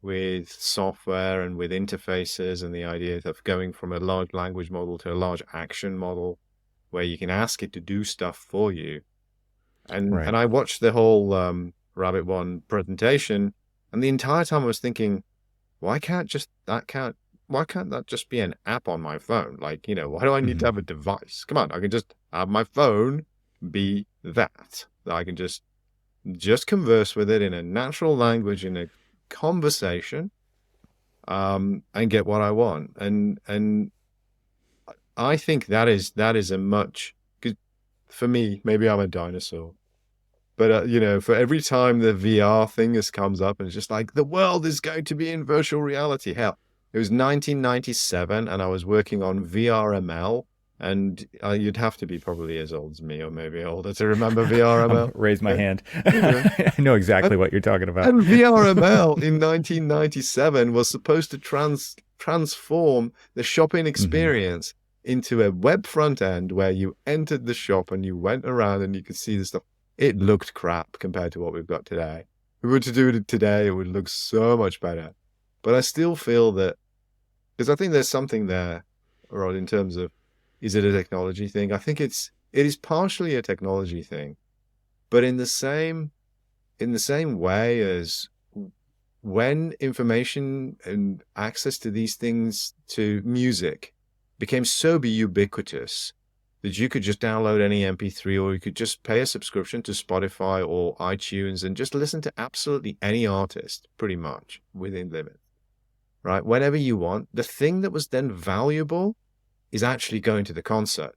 with software and with interfaces, and the idea of going from a large language model to a large action model where you can ask it to do stuff for you. And I watched the whole Rabbit One presentation, and the entire time I was thinking, why can't that just be an app on my phone? Like, why do I need to have a device? Come on, I can just have my phone be that. I can just converse with it in a natural language, in a conversation, and get what I want. And I think that is a much, because for me, maybe I'm a dinosaur, but for every time the VR thing comes up, and it's just like the world is going to be in virtual reality. Hell, it was 1997, and I was working on VRML. And you'd have to be probably as old as me, or maybe older, to remember VRML. Raise my hand. I know exactly what you're talking about. And VRML in 1997 was supposed to transform the shopping experience into a web front end where you entered the shop and you went around and you could see the stuff. It looked crap compared to what we've got today. If we were to do it today, it would look so much better. But I still feel that, because I think there's something there, Rod, in terms of, is it a technology thing? I think it is partially a technology thing, but in the same way as when information and access to these things, to music, became so ubiquitous, that you could just download any MP3, or you could just pay a subscription to Spotify or iTunes and just listen to absolutely any artist pretty much within limits, right? Whenever you want. The thing that was then valuable is actually going to the concert.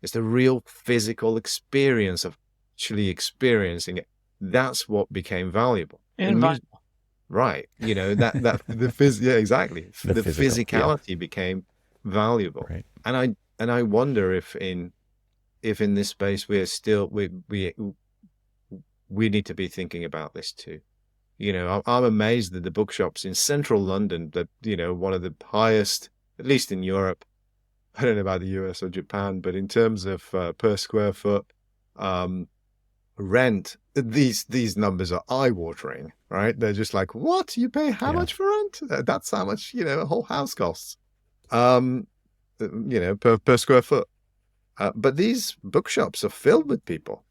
It's the real physical experience of actually experiencing it. That's what became valuable. And vinyl. Right. You know, yeah, exactly. The physicality became valuable. Right. And I wonder if in this space we're still we need to be thinking about this too. You know, I'm amazed that the bookshops in central London, that, you know, one of the highest, at least in Europe, I don't know about the US or Japan, but in terms of per square foot rent, these numbers are eye-watering, right? They're just like, what? You pay how much for rent? That's how much, you know, a whole house costs, you know, per square foot. But these bookshops are filled with people.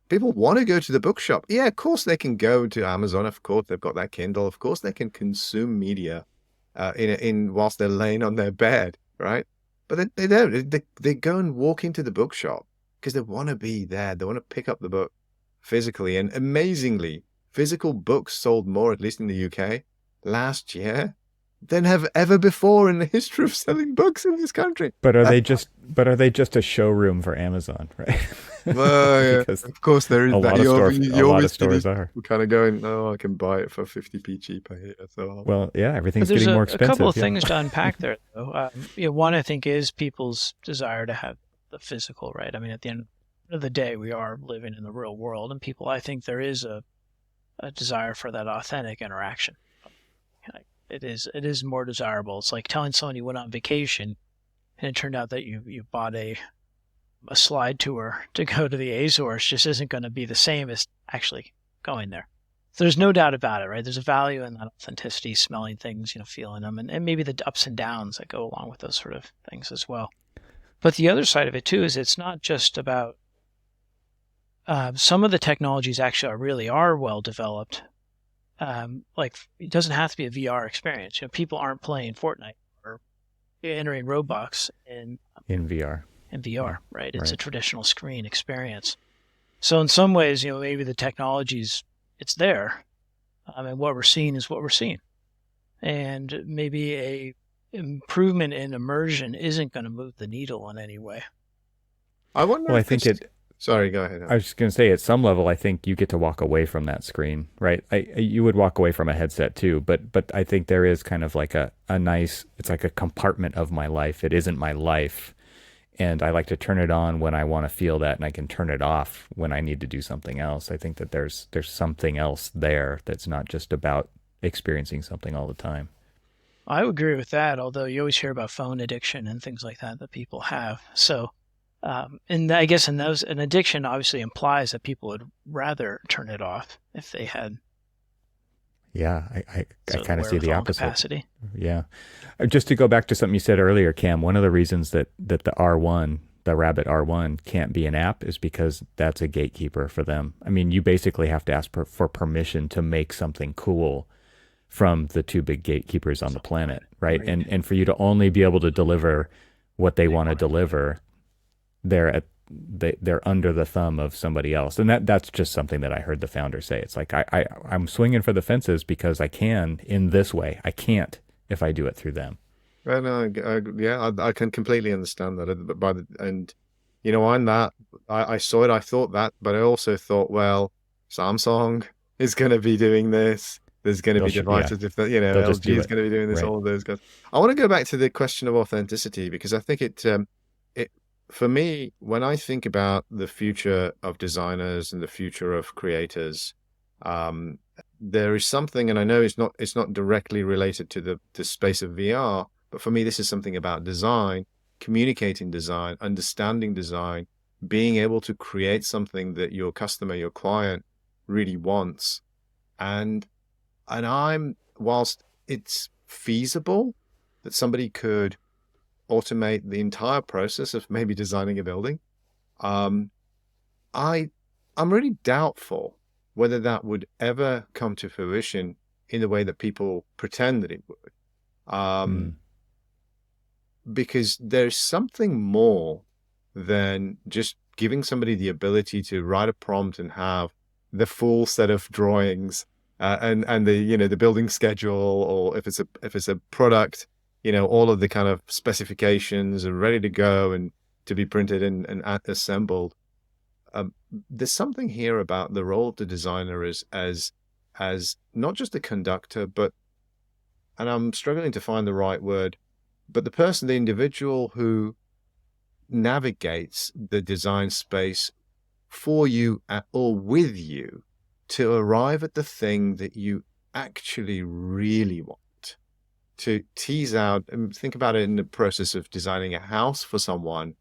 People want to go to the bookshop. Yeah, of course they can go to Amazon. Of course they've got that Kindle. Of course they can consume media in whilst they're laying on their bed, right? But they don't. They go and walk into the bookshop because they want to be there. They want to pick up the book physically. And amazingly, physical books sold more, at least in the UK, last year than have ever before in the history of selling books in this country. But are they just a showroom for Amazon, right? Well, yeah, of course there is that. A lot of stores are kind of going, oh, I can buy it for 50p cheaper here. So well, yeah, everything's getting more expensive. There's a couple of things to unpack there, though. You know, one, I think, is people's desire to have the physical, right? I mean, at the end of the day, we are living in the real world, and people, I think, there is a desire for that authentic interaction. It is more desirable. It's like telling someone you went on vacation, and it turned out that you bought a slide tour to go to the Azores. Just isn't going to be the same as actually going there. So there's no doubt about it, right? There's a value in that authenticity, smelling things, you know, feeling them, and maybe the ups and downs that go along with those sort of things as well. But the other side of it too is it's not just about some of the technologies actually really are well developed. Like it doesn't have to be a VR experience. You know, people aren't playing Fortnite or entering Roblox in VR. Right? It's a traditional screen experience. So in some ways, you know, maybe the technology's it's there. And what we're seeing is what we're seeing. And maybe a improvement in immersion isn't going to move the needle in any way. I wonder. Well, Sorry, go ahead. I was just going to say, at some level, I think you get to walk away from that screen, right? You would walk away from a headset too, but I think there is kind of like a nice, it's like a compartment of my life. It isn't my life. And I like to turn it on when I want to feel that, and I can turn it off when I need to do something else. I think that there's something else there that's not just about experiencing something all the time. I would agree with that, although you always hear about phone addiction and things like that people have. So, and I guess an addiction obviously implies that people would rather turn it off if they had. Yeah, I kind of see the opposite. Capacity. Yeah. Just to go back to something you said earlier, Cam, one of the reasons that the R1, the Rabbit R1 can't be an app is because that's a gatekeeper for them. I mean, you basically have to ask for permission to make something cool from the two big gatekeepers on the planet, right? And for you to only be able to deliver what they want to deliver, they're under the thumb of somebody else. And that's just something that I heard the founder say. It's like, I'm swinging for the fences because I can in this way. I can't if I do it through them. I can completely understand that. And, you know, on that, I saw it, I thought that, but I also thought, well, Samsung is going to be doing this. There's going to be devices, if you know, LG is going to be doing this, all of those guys. I want to go back to the question of authenticity, because I think it for me, when I think about the future of designers and the future of creators, there is something, and I know it's not directly related to the space of VR, but for me, this is something about design, communicating design, understanding design, being able to create something that your customer, your client really wants. And whilst it's feasible that somebody could automate the entire process of maybe designing a building, I'm really doubtful whether that would ever come to fruition in the way that people pretend that it would. Because there's something more than just giving somebody the ability to write a prompt and have the full set of drawings, and the, the building schedule, or if it's a product, all of the kind of specifications are ready to go and to be printed and assembled. There's something here about the role of the designer as not just a conductor, but, and I'm struggling to find the right word, but the individual who navigates the design space for you or with you to arrive at the thing that you actually really want, to tease out and think about it in the process of designing a house for someone.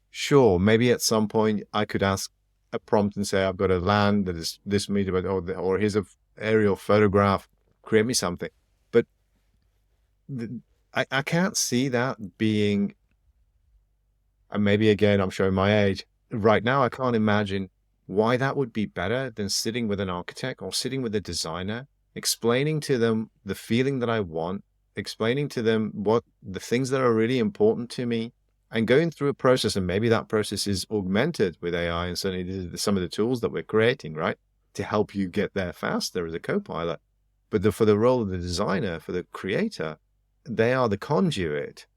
Sure, maybe at some point I could ask a prompt and say, I've got a land that is this meter, or here's an aerial photograph, create me something. But I can't see that being, and maybe again, I'm showing my age. Right now, I can't imagine why that would be better than sitting with an architect or sitting with a designer, explaining to them the feeling that I want, explaining to them what the things that are really important to me, and going through a process. And maybe that process is augmented with AI and certainly some of the tools that we're creating, right, to help you get there faster as a co-pilot. But for the role of the designer, for the creator, they are the conduit.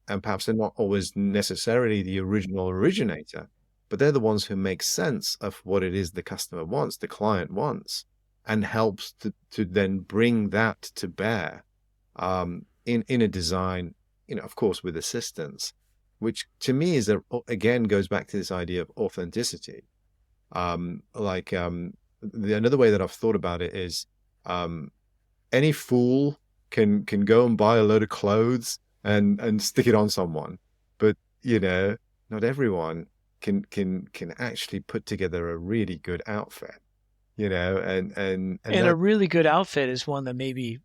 And perhaps they're not always necessarily the original originator, but they're the ones who make sense of what it is the customer wants, the client wants, and helps to then bring that to bear in a design, of course, with assistance, which to me is, again, goes back to this idea of authenticity. Another way that I've thought about it is any fool can go and buy a load of clothes and stick it on someone, but not everyone can actually put together a really good outfit, and a really good outfit is one that maybe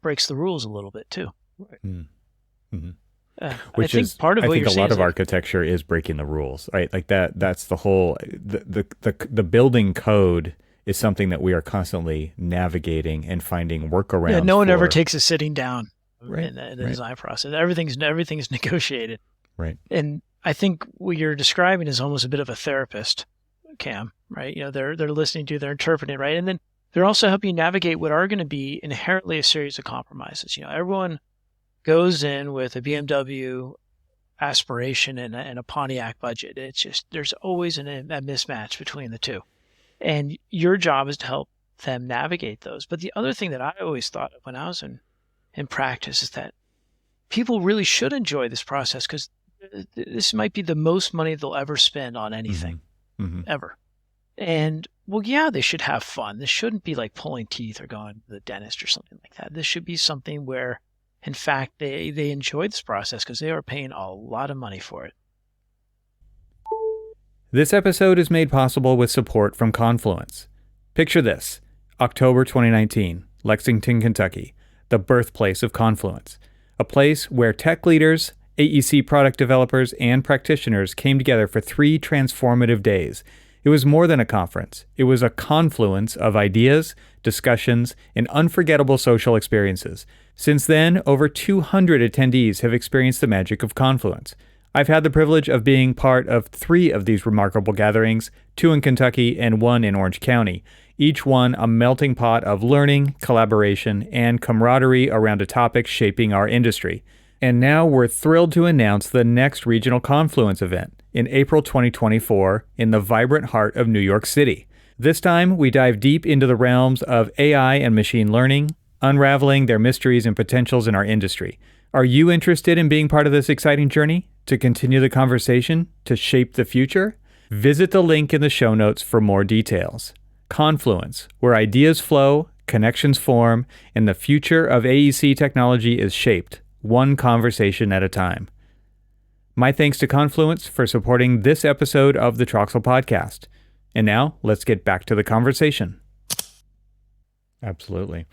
breaks the rules a little bit too. Right. Mm-hmm. Which I think is part of what you're saying. I think a lot of architecture is breaking the rules, right? Like that's the whole the building code is something that we are constantly navigating and finding workarounds. Yeah, no one ever takes a sitting down. Right, in the design process. Everything's negotiated. Right. And I think what you're describing is almost a bit of a therapist, Cam, right? They're listening to you, they're interpreting, right? And then they're also helping you navigate what are going to be inherently a series of compromises. Everyone goes in with a BMW aspiration and a Pontiac budget. It's just, there's always a mismatch between the two. And your job is to help them navigate those. But the other thing that I always thought of when I was in practice is that people really should enjoy this process, because this might be the most money they'll ever spend on anything, ever. And well, yeah, they should have fun. This shouldn't be like pulling teeth or going to the dentist or something like that. This should be something where, in fact, they enjoy this process because they are paying a lot of money for it. This episode is made possible with support from Confluence. Picture this: October 2019, Lexington, Kentucky, the birthplace of Confluence, a place where tech leaders, AEC product developers, and practitioners came together for 3 transformative days. It was more than a conference. It was a confluence of ideas, discussions, and unforgettable social experiences. Since then, over 200 attendees have experienced the magic of Confluence. I've had the privilege of being part of 3 of these remarkable gatherings, 2 in Kentucky and 1 in Orange County, each one a melting pot of learning, collaboration, and camaraderie around a topic shaping our industry. And now we're thrilled to announce the next regional Confluence event in April 2024 in the vibrant heart of New York City. This time, we dive deep into the realms of AI and machine learning, unraveling their mysteries and potentials in our industry. Are you interested in being part of this exciting journey? To continue the conversation, to shape the future? Visit the link in the show notes for more details. Confluence, where ideas flow, connections form, and the future of AEC technology is shaped, one conversation at a time. My thanks to Confluence for supporting this episode of the Troxel Podcast. And now, let's get back to the conversation. Absolutely.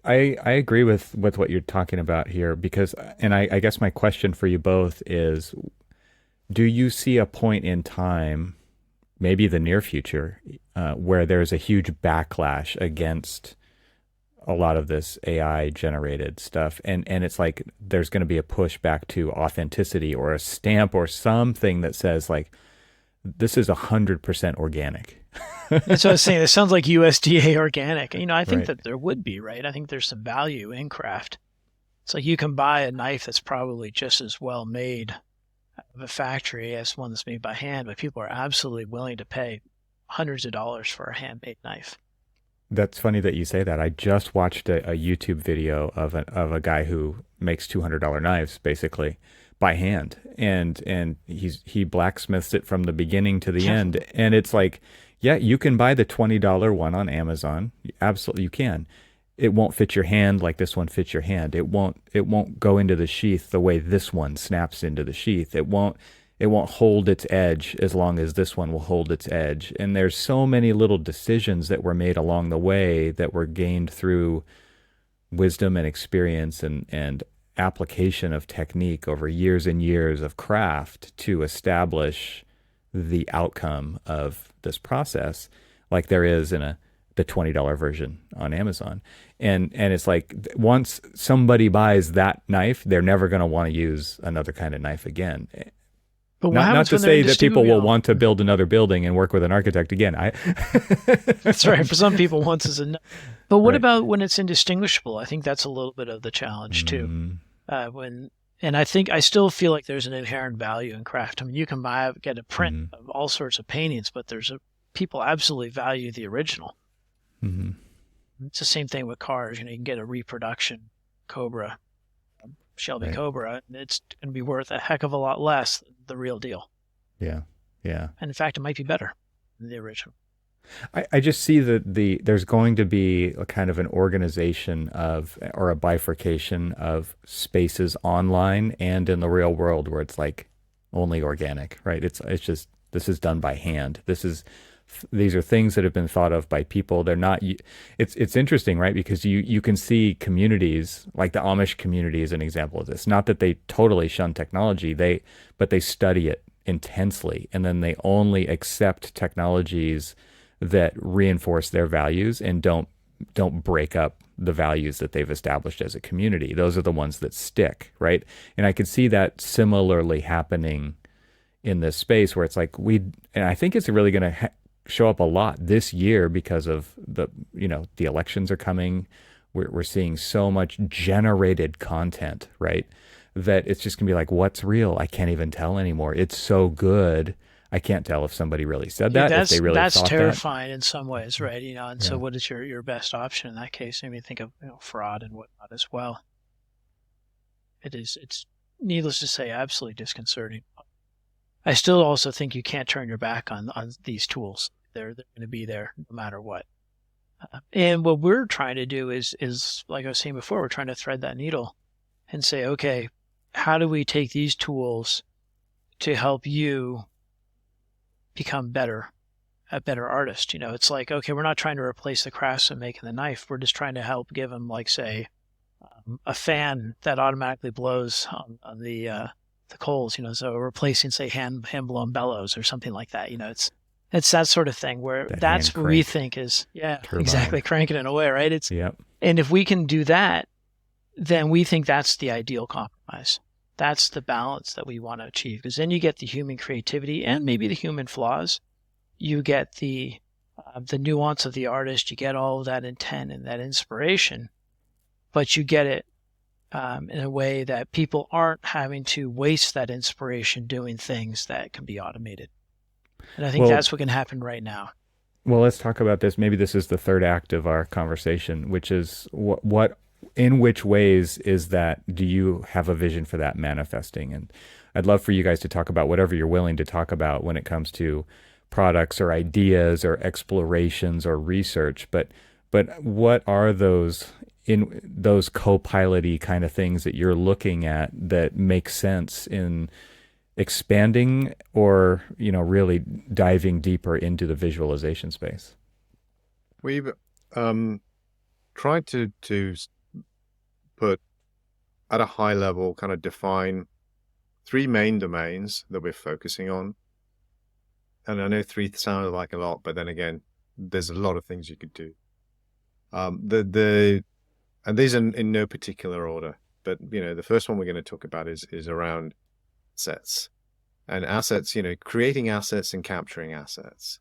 I agree with what you're talking about here, because, and I guess my question for you both is, do you see a point in time, maybe the near future, where there's a huge backlash against a lot of this AI generated stuff. And it's like there's going to be a push back to authenticity or a stamp or something that says like, this is 100% organic. That's what I was saying. It sounds like USDA organic. I think Right. that there would be, right? I think there's some value in craft. It's like you can buy a knife that's probably just as well made out of a factory as one that's made by hand, but people are absolutely willing to pay hundreds of dollars for a handmade knife. That's funny that you say that. I just watched a YouTube video of a guy who makes $200 knives basically by hand, and he blacksmiths it from the beginning to the end. And it's like, yeah, you can buy the $20 one on Amazon. Absolutely, you can. It won't fit your hand like this one fits your hand. It won't go into the sheath the way this one snaps into the sheath. It won't hold its edge as long as this one will hold its edge. And there's so many little decisions that were made along the way that were gained through wisdom and experience and application of technique over years and years of craft to establish the outcome of this process, like there is in the $20 version on Amazon. And it's like once somebody buys that knife, they're never going to want to use another kind of knife again. But not to say that people will want to build another building and work with an architect again. That's right. For some people, once is enough. But what Right. about when it's indistinguishable? I think that's a little bit of the challenge too. And I still feel like there's an inherent value in craft. I mean, you can get a print of all sorts of paintings, but people absolutely value the original. Mm-hmm. It's the same thing with cars. You can get a reproduction Cobra, Shelby Right. Cobra, and it's going to be worth a heck of a lot less than the real deal. Yeah. And in fact, it might be better than the original. I just see that there's going to be a kind of an organization or a bifurcation of spaces online and in the real world where it's like only organic, right? It's just, this is done by hand. These are things that have been thought of by people. They're not, it's interesting, right? Because you can see communities like the Amish community is an example of this. Not that they totally shun technology, but they study it intensely, and then they only accept technologies that reinforce their values and don't break up the values that they've established as a community. Those are the ones that stick, right? And I could see that similarly happening in this space where it's like and I think it's really going to show up a lot this year because of the elections are coming. We're seeing so much generated content, right? That it's just gonna be like, what's real? I can't even tell anymore. It's so good. I can't tell if somebody really said that, if they really thought that's that. terrifying in some ways, right? And so Yeah. what is your best option in that case? I mean, think of fraud and whatnot as well. It's needless to say, absolutely disconcerting. I still also think you can't turn your back on these tools. They're going to be there no matter what. And what we're trying to do is like I was saying before, we're trying to thread that needle and say, okay, how do we take these tools to help you become a better artist? It's like, okay, we're not trying to replace the craftsman making the knife. We're just trying to help give them, like, say, a fan that automatically blows on the coals, so replacing, say, hand blown bellows or something like that. It's that sort of thing where that's what we think is, turbine. Exactly, cranking it away, right? Yep. And if we can do that, then we think that's the ideal compromise. That's the balance that we want to achieve, because then you get the human creativity and maybe the human flaws. You get the nuance of the artist. You get all of that intent and that inspiration, but you get it in a way that people aren't having to waste that inspiration doing things that can be automated. And I think that's what can happen right now. Well, let's talk about this. Maybe this is the third act of our conversation, which is in which ways do you have a vision for that manifesting? And I'd love for you guys to talk about whatever you're willing to talk about when it comes to products or ideas or explorations or research. But what are those co-pilot-y kind of things that you're looking at that make sense in expanding or really diving deeper into the visualization space? We've tried to put at a high level, kind of define three main domains that we're focusing on. And I know three sounded like a lot, but then again, there's a lot of things you could do. The and these are in no particular order, but the first one we're going to talk about is around assets. And assets, creating assets and capturing assets.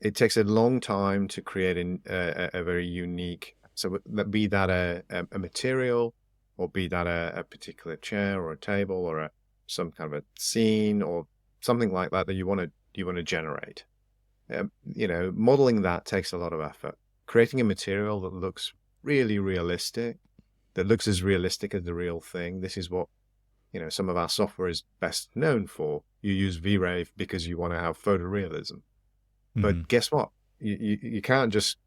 It takes a long time to create a very unique, so be that a material, or be that a particular chair or a table, or some kind of a scene or something like that you want to generate. Modeling that takes a lot of effort. Creating a material that looks really realistic, that looks as realistic as the real thing. This is what some of our software is best known for. You use V-Ray because you want to have photorealism. But guess what? You can't just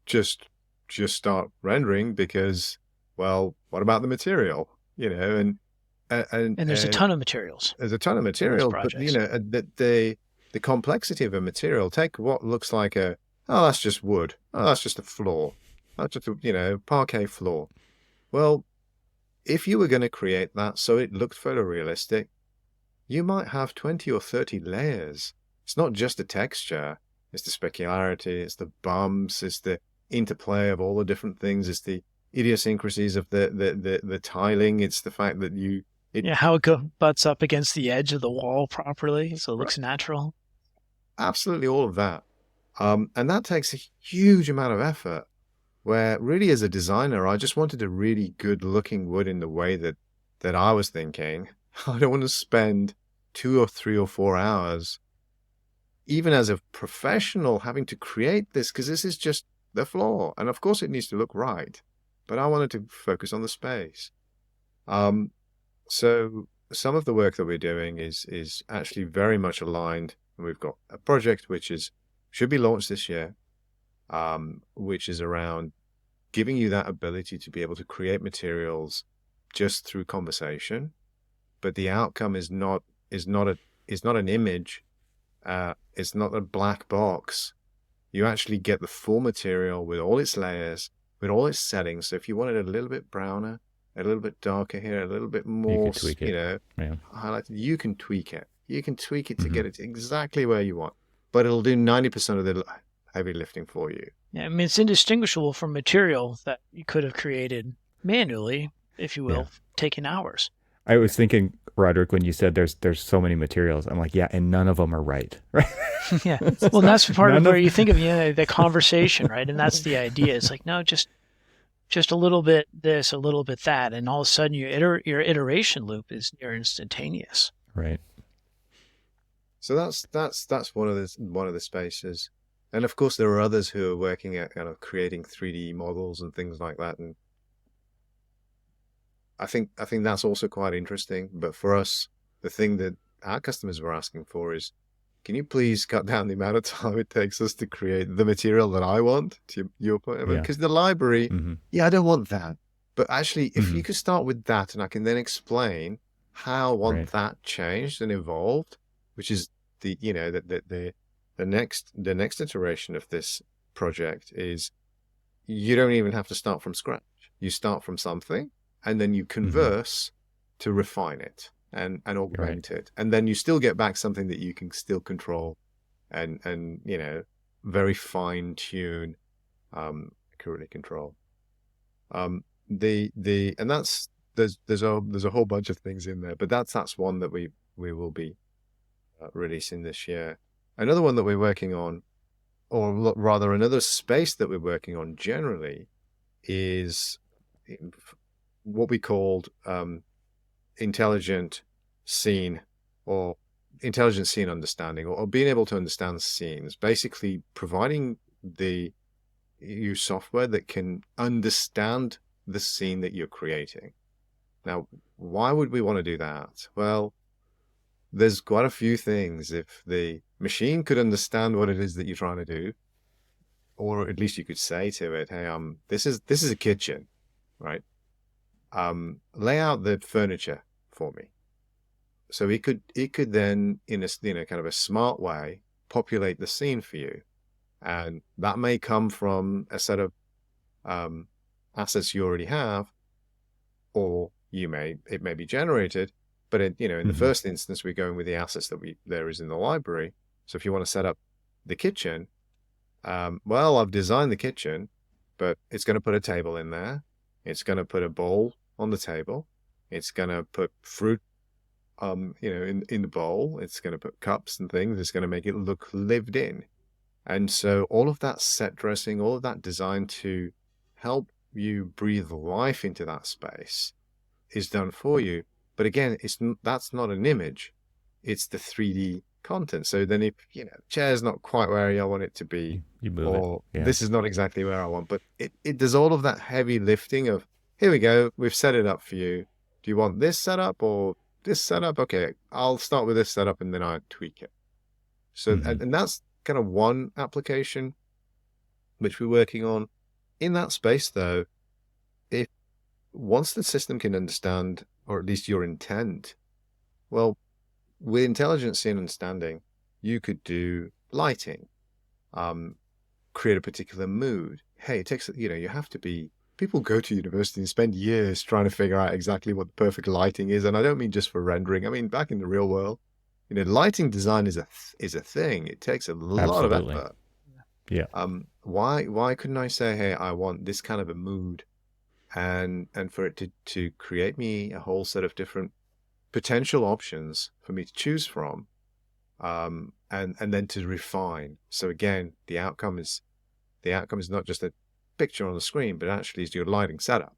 start rendering because, well, what about the material? And there's a ton of materials. There's a ton of material, but the complexity of a material. Take what looks like that's just wood. Oh, that's just a floor. That's just a parquet floor. Well, if you were going to create that so it looked photorealistic, you might have 20 or 30 layers. It's not just the texture. It's the specularity, it's the bumps, it's the interplay of all the different things, it's the idiosyncrasies of the tiling, it's the fact that how it butts up against the edge of the wall properly so it looks natural. Absolutely, all of that. And that takes a huge amount of effort, where really as a designer, I just wanted a really good looking wood in the way that I was thinking. I don't want to spend 2 or 3 or 4 hours even as a professional having to create this, because this is just the floor. And of course it needs to look right, but I wanted to focus on the space. So some of the work that we're doing is actually very much aligned. We've got a project which should be launched this year, which is around giving you that ability to be able to create materials just through conversation, but the outcome is not an image. It's not a black box. You actually get the full material with all its layers, with all its settings. So if you wanted a little bit browner, a little bit darker here, a little bit more, highlighted, you can tweak it. You can tweak it to get it exactly where you want, but it'll do 90% of the heavy lifting for you. Yeah, I mean, it's indistinguishable from material that you could have created manually, if you will, taking hours. I was thinking, Roderick, when you said there's so many materials, I'm like, yeah, and none of them are right. Yeah. Well, that's part of where you think of the conversation, right? And that's the idea. It's like, no, just a little bit this, a little bit that, and all of a sudden your iteration loop is near instantaneous. Right. So that's one of the spaces, and of course there are others who are working at kind of creating 3D models and things like that, and I think that's also quite interesting. But for us, the thing that our customers were asking for is, can you please cut down the amount of time it takes us to create the material that I want, to your point? Because the library, I don't want that. But actually, if you could start with that, and I can then explain how I want that changed and evolved, which is the next iteration of this project is, you don't even have to start from scratch. You start from something, and then you converse to refine it and augment it. And then you still get back something that you can still control and very fine tune, accurately control. And that's, there's a whole bunch of things in there, but that's one that we will be releasing this year. Another one that we're working on, or rather another space that we're working on generally, is what we called intelligent scene, or intelligent scene understanding, or being able to understand scenes. Basically providing you software that can understand the scene that you're creating. Now, why would we want to do that? Well, there's quite a few things. If the machine could understand what it is that you're trying to do, or at least you could say to it, hey, this is a kitchen, right? Lay out the furniture for me. So it could then, in a kind of a smart way, populate the scene for you. And that may come from a set of assets you already have, or it may be generated. But in the first instance, we're going with the assets that there is in the library. So if you want to set up the kitchen, well, I've designed the kitchen, but it's going to put a table in there, It's going to put a bowl on the table. It's going to put fruit, in the bowl. It's going to put cups and things. It's going to make it look lived in. And so all of that set dressing, all of that designed to help you breathe life into that space is done for you. But again, that's not an image. It's the 3D content. So then if, chair's not quite where I want it to be, You move or it. Yeah. this is not exactly where I want, but it does all of that heavy lifting of, here we go, we've set it up for you. Do you want this setup or this setup? Okay, I'll start with this setup and then I tweak it. So, and that's kind of one application which we're working on. In that space though, if once the system can understand, or at least your intent, well, with intelligence and understanding, you could do lighting, create a particular mood. Hey, it takes, you have to be, people go to university and spend years trying to figure out exactly what the perfect lighting is. And I don't mean just for rendering. I mean, back in the real world, lighting design is a thing. It takes a lot of effort. Yeah. Why couldn't I say, hey, I want this kind of a mood, and for it to create me a whole set of different potential options for me to choose from, and then to refine. So again, the outcome is not just a picture on the screen, but actually is your lighting setup,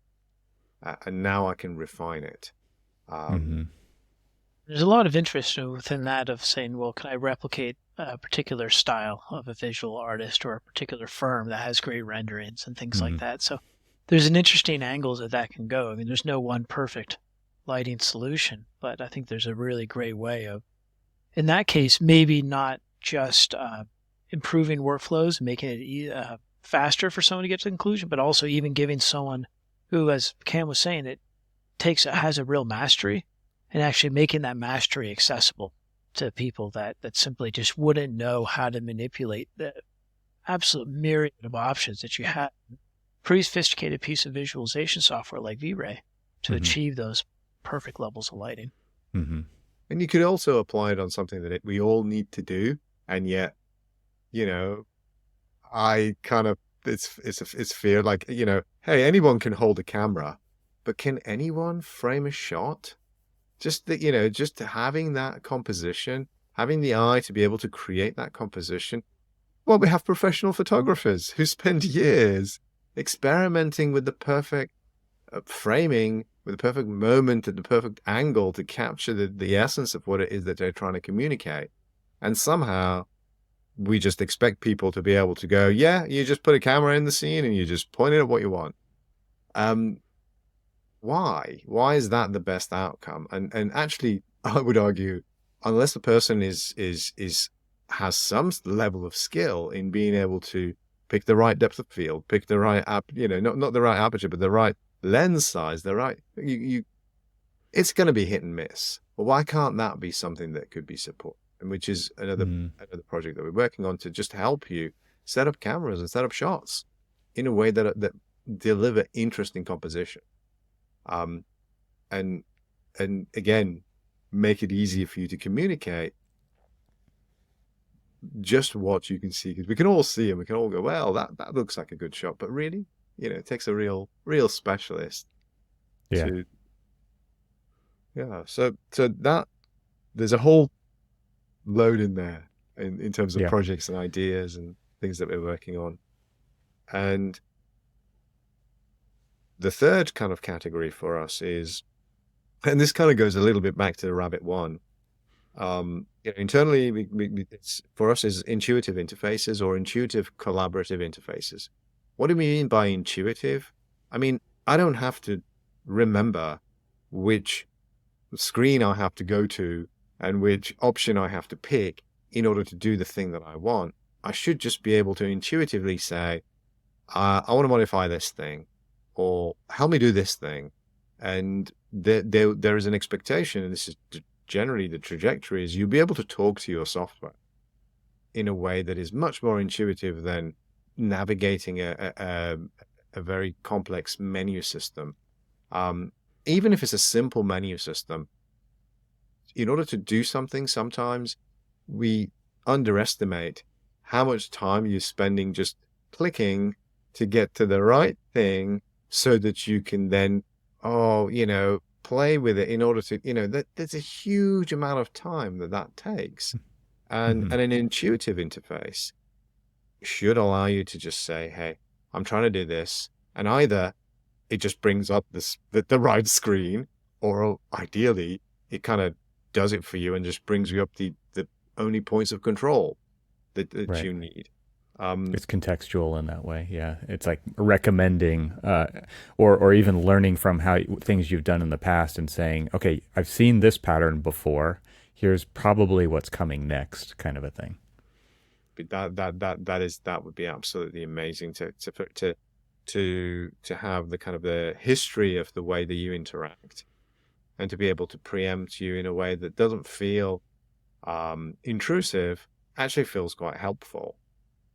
and now I can refine it. There's a lot of interest within that of saying, well, can I replicate a particular style of a visual artist or a particular firm that has great renderings and things like that. So there's an interesting angle that can go. I mean, there's no one perfect lighting solution, but I think there's a really great way of, in that case, maybe not just improving workflows and making it faster for someone to get to the conclusion, but also even giving someone who, as Cam was saying, has a real mastery, and actually making that mastery accessible to people that simply just wouldn't know how to manipulate the absolute myriad of options that you have. Pretty sophisticated piece of visualization software like V-Ray to achieve those perfect levels of lighting. And you could also apply it on something that we all need to do, and yet, I kind of it's fear, like, hey, anyone can hold a camera, but can anyone frame a shot? Just that, just having that composition, having the eye to be able to create that composition. Well, we have professional photographers who spend years experimenting with the perfect framing, with the perfect moment and the perfect angle to capture the essence of what it is that they're trying to communicate. And somehow we just expect people to be able to go, yeah, you just put a camera in the scene and you just point it at what you want. Why is that the best outcome? And actually, I would argue, unless the person has some level of skill in being able to pick the right depth of field, pick the right not the right aperture, but the right lens size, it's going to be hit and miss. Well, why can't that be something that could be supported? And which is another project that we're working on, to just help you set up cameras and set up shots in a way that deliver interesting composition. And again, make it easier for you to communicate just what you can see, because we can all see and we can all go, well, that looks like a good shot, but really, it takes a real specialist. So that there's a whole load in there in terms of projects and ideas and things that we're working on. And the third kind of category for us is, and this kind of goes a little bit back to Rabbit One. Internally, for us is intuitive interfaces or intuitive collaborative interfaces. What do we mean by intuitive? I mean, I don't have to remember which screen I have to go to and which option I have to pick in order to do the thing that I want. I should just be able to intuitively say, I want to modify this thing, or help me do this thing. And there is an expectation, and this is generally the trajectory, is you'll be able to talk to your software in a way that is much more intuitive than navigating a very complex menu system. Even if it's a simple menu system, in order to do something, sometimes we underestimate how much time you're spending just clicking to get to the right thing so that you can then, play with it in order to, there's a huge amount of time that takes. And an intuitive interface should allow you to just say, hey, I'm trying to do this. And either it just brings up the right screen, or ideally it kind of does it for you and just brings you up the only points of control that Right. you need. It's contextual in that way. Yeah. It's like recommending or even learning from things you've done in the past and saying, okay, I've seen this pattern before. Here's probably what's coming next, kind of a thing. That would be absolutely amazing to have the kind of the history of the way that you interact, and to be able to preempt you in a way that doesn't feel intrusive, actually feels quite helpful.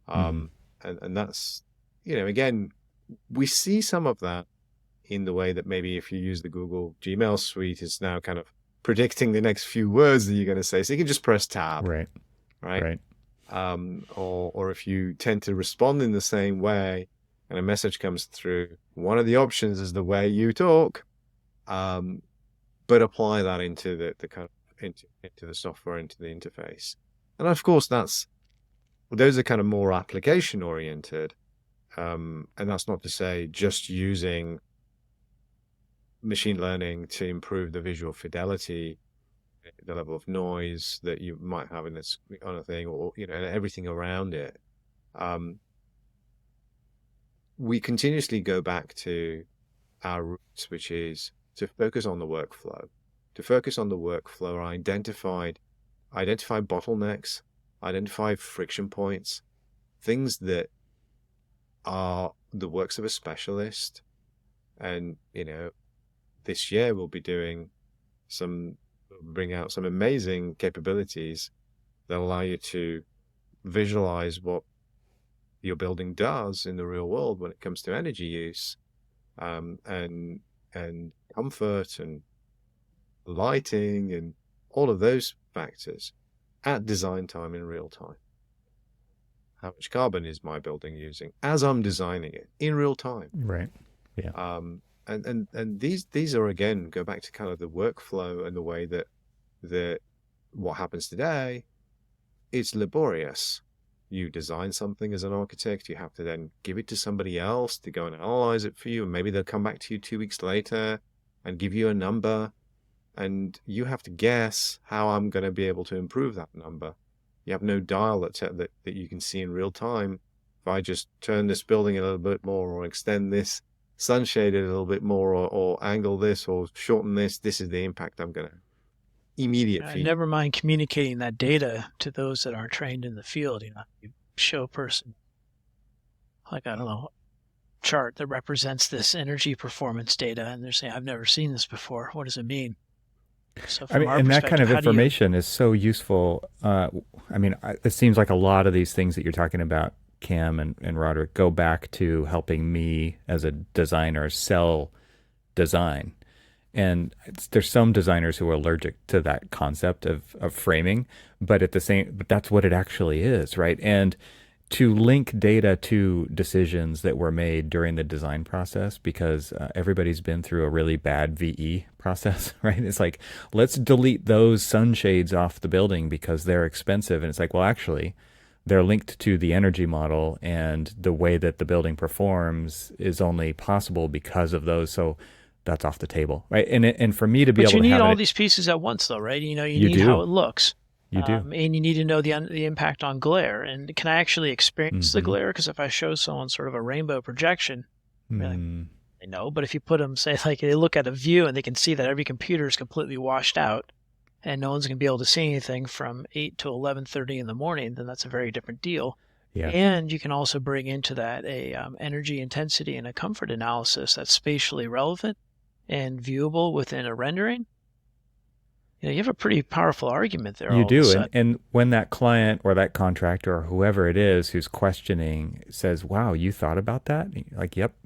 And that's, again, we see some of that in the way that maybe if you use the Google Gmail suite, it's now kind of predicting the next few words that you're going to say. So you can just press tab. Right. Or if you tend to respond in the same way and a message comes through, one of the options is the way you talk, but apply that into the kind of into the software, into the interface. And of course, those are kind of more application oriented. And that's not to say just using machine learning to improve the visual fidelity, the level of noise that you might have in this on a thing, or everything around it. We continuously go back to our roots, which is to focus on the workflow, identify bottlenecks, identify friction points, things that are the works of a specialist. And this year we'll be bring out some amazing capabilities that allow you to visualize what your building does in the real world when it comes to energy use, and comfort and lighting and all of those factors at design time in real time. How much carbon is my building using as I'm designing it in real time? Right. Yeah. And these are, again, go back to kind of the workflow and the way that what happens today, it's laborious. You design something as an architect, you have to then give it to somebody else to go and analyze it for you, and maybe they'll come back to you 2 weeks later and give you a number, and you have to guess how I'm going to be able to improve that number. You have no dial that you can see in real time. If I just turn this building a little bit more, or extend this sunshade a little bit more, or angle this, or shorten this is the impact I'm going to immediate feedback. Never mind communicating that data to those that aren't trained in the field. You show a person, like, I don't know, chart that represents this energy performance data, and they're saying, I've never seen this before. What does it mean? So and that kind of information is so useful. It seems like a lot of these things that you're talking about, Cam and Roderick, go back to helping me as a designer sell design. And there's some designers who are allergic to that concept of framing, but that's what it actually is, right? And to link data to decisions that were made during the design process, because everybody's been through a really bad VE process, right? It's like, let's delete those sunshades off the building because they're expensive. And it's like, well, actually, they're linked to the energy model, and the way that the building performs is only possible because of those. So that's off the table, right? And for me to be able to have, you need all these pieces at once, though, right? You need how it looks. You do, and you need to know the impact on glare. And can I actually experience the glare? Because if I show someone sort of a rainbow projection, they know. But if you put them, say, like, they look at a view and they can see that every computer is completely washed out, and no one's going to be able to see anything from 8 to 11:30 in the morning, then that's a very different deal. Yeah. And you can also bring into that a energy intensity and a comfort analysis that's spatially relevant and viewable within a rendering. You have a pretty powerful argument there. You do. And when that client or that contractor or whoever it is who's questioning says, wow, you thought about that? Like, yep,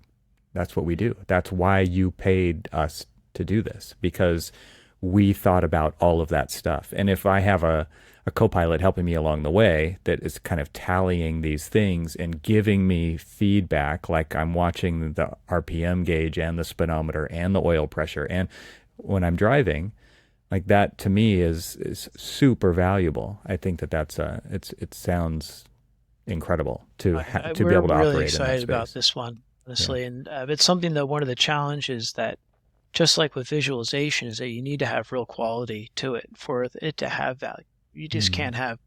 that's what we do. That's why you paid us to do this, because we thought about all of that stuff. And if I have a co-pilot helping me along the way that is kind of tallying these things and giving me feedback, like I'm watching the RPM gauge and the speedometer and the oil pressure, and when I'm driving, like that to me is super valuable. I think that's it sounds incredible to be able to operate in that space. We're really excited about this one, honestly, and it's something that one of the challenges that, just like with visualization, is that you need to have real quality to it for it to have value. You just can't have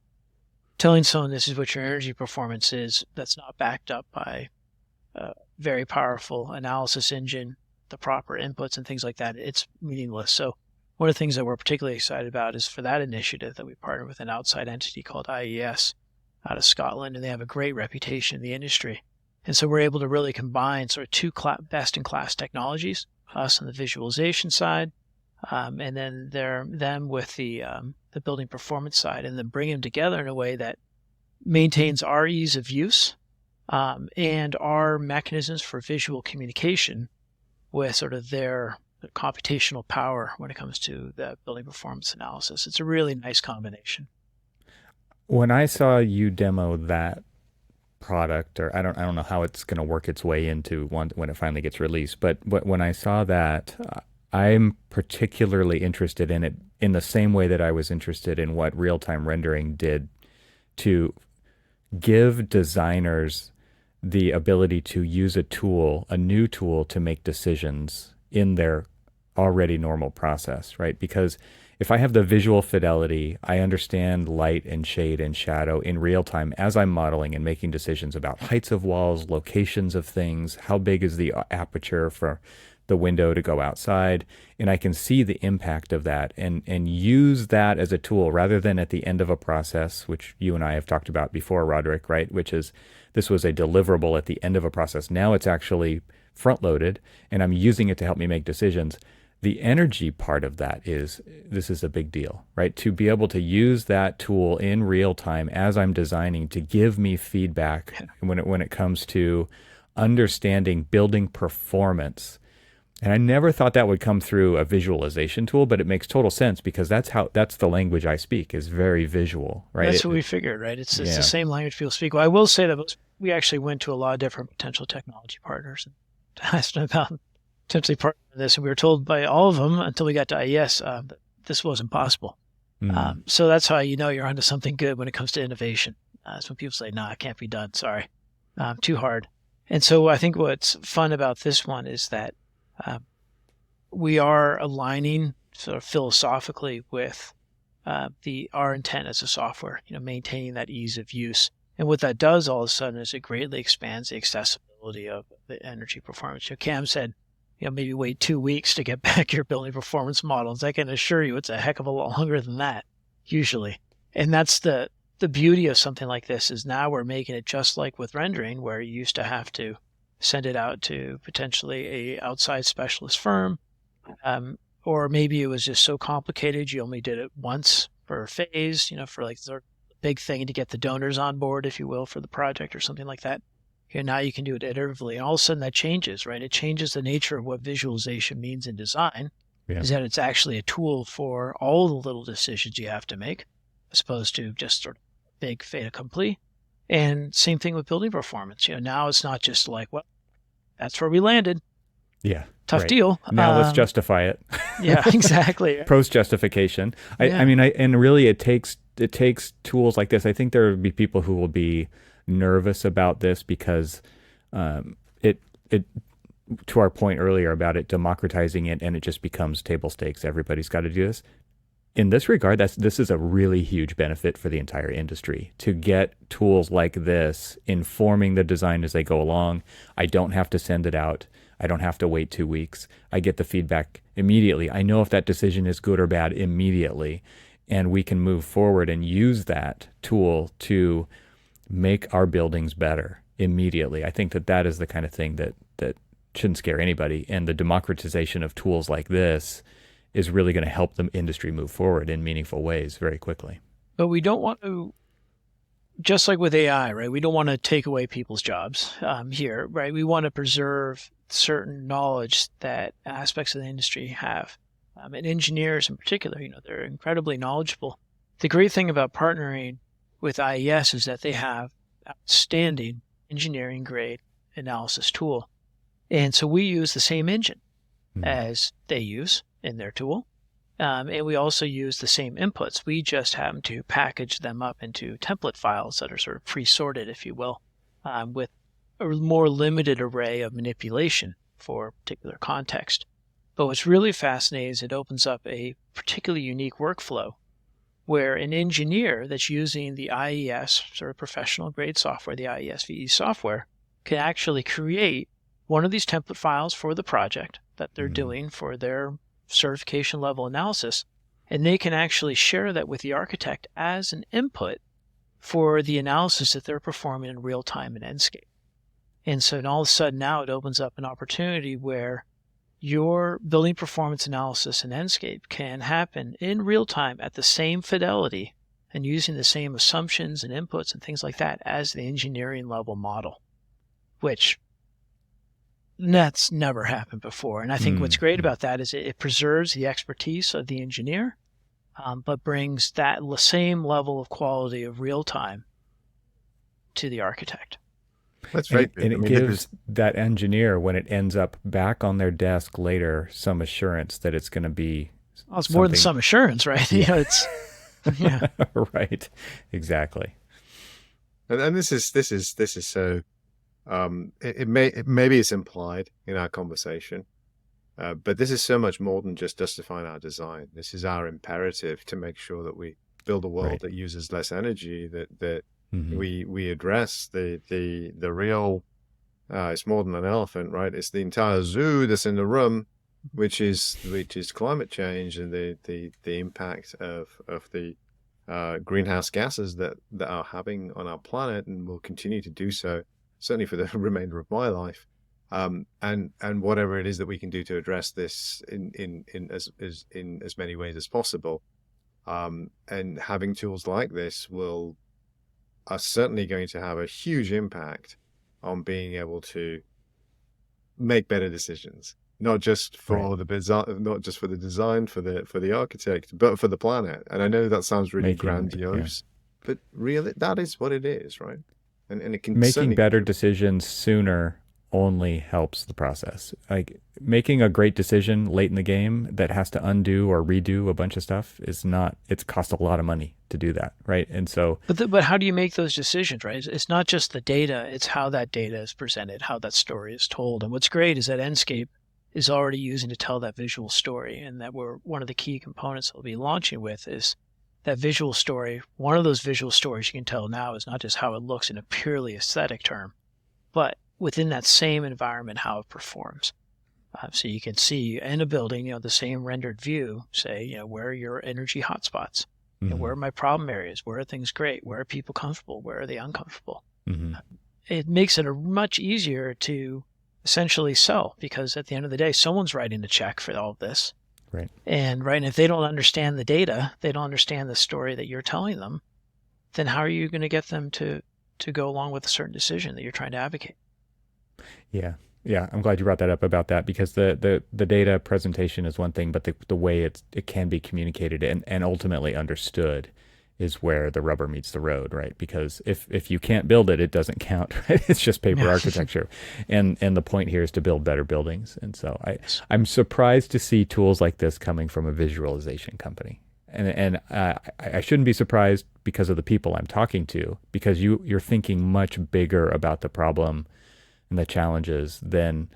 telling someone this is what your energy performance is that's not backed up by a very powerful analysis engine, the proper inputs and things like that. It's meaningless. So one of the things that we're particularly excited about is for that initiative that we partnered with an outside entity called IES out of Scotland, and they have a great reputation in the industry. And so we're able to really combine sort of two best-in-class technologies, us on the visualization side, and then them with the building performance side, and then bring them together in a way that maintains our ease of use and our mechanisms for visual communication with sort of their computational power when it comes to the building performance analysis. It's a really nice combination. When I saw you demo that product, or I don't know how it's going to work its way into one when it finally gets released, but when I saw that, I'm particularly interested in it in the same way that I was interested in what real-time rendering did to give designers the ability to use a new tool to make decisions in their already normal process, right? Because if I have the visual fidelity, I understand light and shade and shadow in real time as I'm modeling and making decisions about heights of walls, locations of things, how big is the aperture for the window to go outside, and I can see the impact of that and use that as a tool rather than at the end of a process, which you and I have talked about before, Roderick, right? Which is, this was a deliverable at the end of a process. Now it's actually front-loaded, and I'm using it to help me make decisions. The energy part of that this is a big deal, right? To be able to use that tool in real time as I'm designing to give me feedback when it comes to understanding building performance. And I never thought that would come through a visualization tool, but it makes total sense because that's the language I speak, is very visual, right? That's what we figured, right? It's the same language people speak. Well, I will say that we actually went to a lot of different potential technology partners and asked them about potentially partnering this, and we were told by all of them until we got to IES that this wasn't possible. So that's how you know you're onto something good when it comes to innovation. So when people say, "No, it can't be done. Sorry, too hard." And so I think what's fun about this one is that we are aligning sort of philosophically with our intent as a software, maintaining that ease of use. And what that does all of a sudden is it greatly expands the accessibility of the energy performance. Cam said, maybe wait 2 weeks to get back your building performance models. I can assure you it's a heck of a lot longer than that, usually. And that's the beauty of something like this, is now we're making it just like with rendering, where you used to have to send it out to potentially a outside specialist firm, or maybe it was just so complicated you only did it once for a phase, for like the big thing to get the donors on board, if you will, for the project or something like that. Now you can do it iteratively, and all of a sudden that changes, right? It changes the nature of what visualization means in design, is that it's actually a tool for all the little decisions you have to make, as opposed to just sort of big fait accompli. And same thing with building performance. Now it's not just like, well, that's where we landed. Yeah. Tough deal. Now let's justify it. Yeah, exactly. Post justification. I mean, and really it takes tools like this. I think there will be people who will be nervous about this because it to our point earlier about it democratizing it, and it just becomes table stakes. Everybody's got to do this. In this regard, this is a really huge benefit for the entire industry to get tools like this informing the design as they go along. I don't have to send it out. I don't have to wait 2 weeks. I get the feedback immediately. I know if that decision is good or bad immediately, and we can move forward and use that tool to make our buildings better immediately. I think that is the kind of thing that shouldn't scare anybody, and the democratization of tools like this is really going to help the industry move forward in meaningful ways very quickly. But we don't want to, just like with AI, right? We don't want to take away people's jobs here, right? We want to preserve certain knowledge that aspects of the industry have. and engineers in particular, they're incredibly knowledgeable. The great thing about partnering with IES is that they have outstanding engineering grade analysis tool. And so we use the same engine as they use in their tool. And we also use the same inputs. We just happen to package them up into template files that are sort of pre-sorted, if you will, with a more limited array of manipulation for a particular context. But what's really fascinating is it opens up a particularly unique workflow where an engineer that's using the IES sort of professional grade software, the IES VE software, can actually create one of these template files for the project that they're doing for their certification level analysis, and they can actually share that with the architect as an input for the analysis that they're performing in real time in Enscape. And so all of a sudden now it opens up an opportunity where your building performance analysis in Enscape can happen in real time at the same fidelity and using the same assumptions and inputs and things like that as the engineering level model, which that's never happened before. And I think what's great about that is it preserves the expertise of the engineer, but brings that same level of quality of real time to the architect. That's right. And it gives that engineer, when it ends up back on their desk later, some assurance that it's going to be. Well, it's more than some assurance, right? Yeah. Yeah. Right. Exactly. And this is so. Maybe it's implied in our conversation, but this is so much more than just justifying our design. This is our imperative to make sure that we build a world that uses less energy, that we address the real. It's more than an elephant, right? It's the entire zoo that's in the room, which is climate change and the impact of the greenhouse gases that are having on our planet, and will continue to do so, certainly for the remainder of my life, and whatever it is that we can do to address this in as many ways as possible, and having tools like this are certainly going to have a huge impact on being able to make better decisions, not just for the design, for the architect, but for the planet. And I know that sounds really grandiose, but really that is what it is, right? And it can making better decisions sooner only helps the process. Like making a great decision late in the game that has to undo or redo a bunch of stuff is not. It's cost a lot of money to do that, right? And so, but how do you make those decisions, right? It's not just the data; it's how that data is presented, how that story is told. And what's great is that Enscape is already using to tell that visual story, and that one of the key components we'll be launching with is that visual story. One of those visual stories you can tell now is not just how it looks in a purely aesthetic term, but within that same environment, how it performs. So you can see in a building, the same rendered view, say, where are your energy hotspots? Where are my problem areas? Where are things great? Where are people comfortable? Where are they uncomfortable? It makes it much easier to essentially sell, because at the end of the day, someone's writing the check for all of this. Right. And if they don't understand the data, they don't understand the story that you're telling them, then how are you going to get them to go along with a certain decision that you're trying to advocate? Yeah. I'm glad you brought that up about that, because the data presentation is one thing, but the way it can be communicated and ultimately understood is where the rubber meets the road, right? Because if you can't build it, it doesn't count, right? It's just paper architecture. And the point here is to build better buildings. And so I'm surprised to see tools like this coming from a visualization company. And I shouldn't be surprised because of the people I'm talking to, because you're thinking much bigger about the problem and the challenges than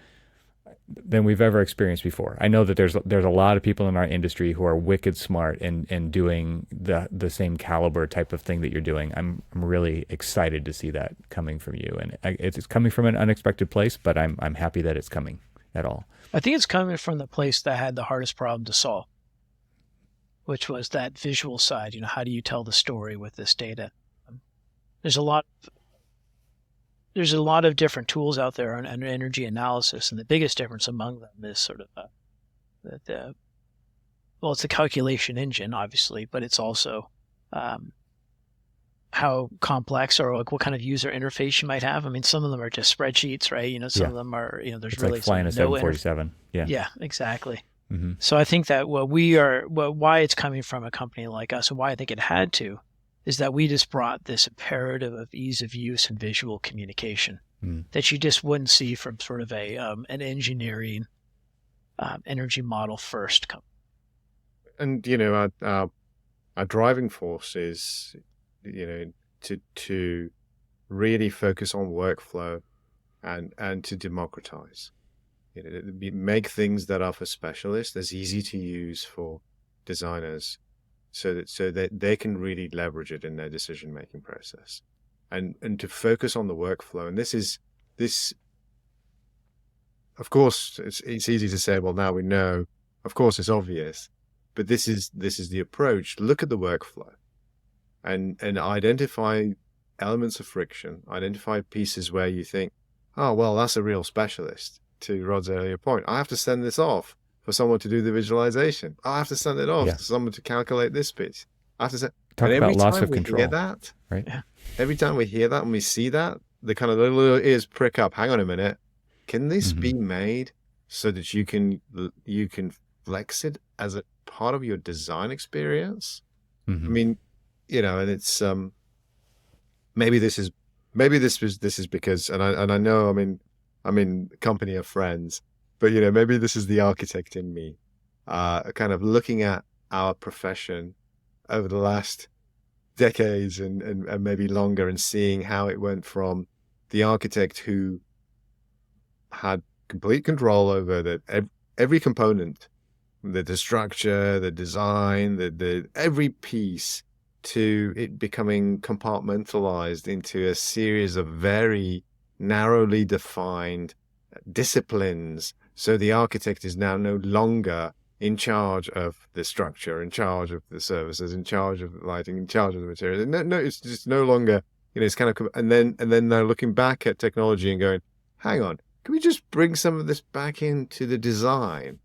we've ever experienced before. I know that there's a lot of people in our industry who are wicked smart and doing the same caliber type of thing that you're doing. I'm really excited to see that coming from you, and it's coming from an unexpected place, but I'm happy that it's coming at all. I think it's coming from the place that had the hardest problem to solve, which was that visual side. How do you tell the story with this data? There's a lot of different tools out there on energy analysis, and the biggest difference among them is sort of it's the calculation engine, obviously, but it's also how complex or what kind of user interface you might have. I mean, some of them are just spreadsheets, right? Some of them are, there's it's really like flying a 747. Yeah, exactly. Mm-hmm. So I think that why it's coming from a company like us, and why I think it had to, is that we just brought this imperative of ease of use and visual communication that you just wouldn't see from sort of an engineering energy model first company. And our driving force is, to really focus on workflow and to democratize. Make things that are for specialists as easy to use for designers, so that they can really leverage it in their decision-making process, and to focus on the workflow. And this, of course, it's easy to say, well, now we know, of course, it's obvious, but this is the approach. Look at the workflow and identify elements of friction, identify pieces where you think, oh, well, that's a real specialist. To Rod's earlier point, I have to send this off for someone to do the visualization. I have to send it off to someone to calculate this piece. I have to send. Talk and about every loss time of we control, hear that, right? Every time we hear that and we see that, the kind of little ears prick up. Hang on a minute, can this be made so that you can flex it as a part of your design experience? I mean, and it's maybe this is because, and I know, I'm in company of friends, but maybe this is the architect in me, kind of looking at our profession over the last decades and maybe longer, and seeing how it went from the architect who had complete control over every component, the structure, the design, the every piece, to it becoming compartmentalized into a series of very narrowly defined disciplines. So the architect is now no longer in charge of the structure, in charge of the services, in charge of lighting, in charge of the materials. No, it's just no longer, it's kind of, and then they're looking back at technology and going, hang on, can we just bring some of this back into the design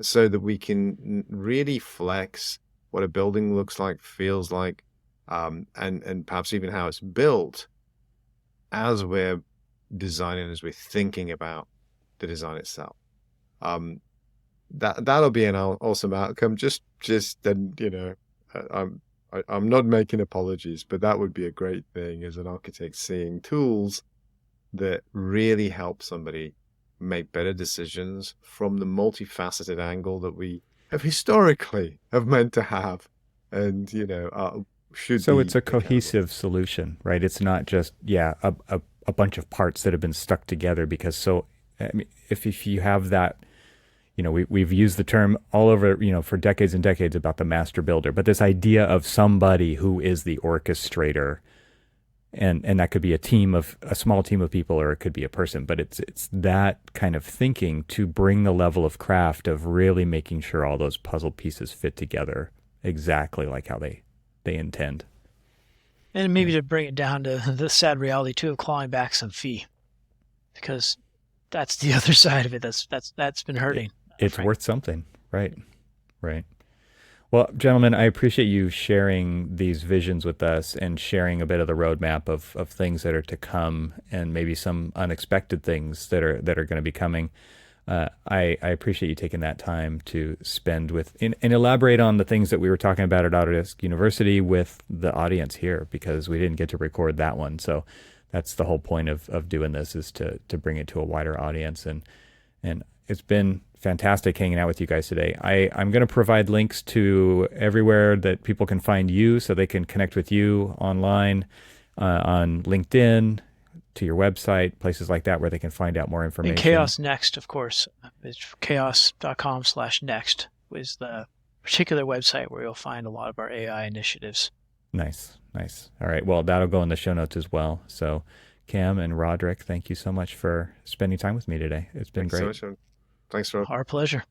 so that we can really flex what a building looks like, feels like, and perhaps even how it's built as we're designing, as we're thinking about the design itself. That'll be an awesome outcome. Just then, I'm not making apologies, but that would be a great thing as an architect, seeing tools that really help somebody make better decisions from the multifaceted angle that we have historically meant to have, and should. So it's a cohesive solution, right? It's not just a bunch of parts that have been stuck together. Because if you have that, we've used the term all over, for decades and decades about the master builder, but this idea of somebody who is the orchestrator, and that could be a small team of people, or it could be a person, but it's that kind of thinking to bring the level of craft of really making sure all those puzzle pieces fit together exactly like how they intend. And maybe to bring it down to the sad reality too of clawing back some fee, because that's the other side of it. That's been hurting. It's worth something, right? Well, gentlemen, I appreciate you sharing these visions with us and sharing a bit of the roadmap of things that are to come, and maybe some unexpected things that are going to be coming. I appreciate you taking that time to spend and elaborate on the things that we were talking about at Autodesk University with the audience here, because we didn't get to record that one. So that's the whole point of doing this, is to bring it to a wider audience. And it's been fantastic hanging out with you guys today. I'm going to provide links to everywhere that people can find you, so they can connect with you online, on LinkedIn, to your website, places like that where they can find out more information. And Chaos Next, of course. It's chaos.com/next is the particular website where you'll find a lot of our AI initiatives. Nice. All right. Well, that'll go in the show notes as well. So Cam and Roderick, thank you so much for spending time with me today. It's been great. Thanks so much. Thanks, Rob. Our pleasure.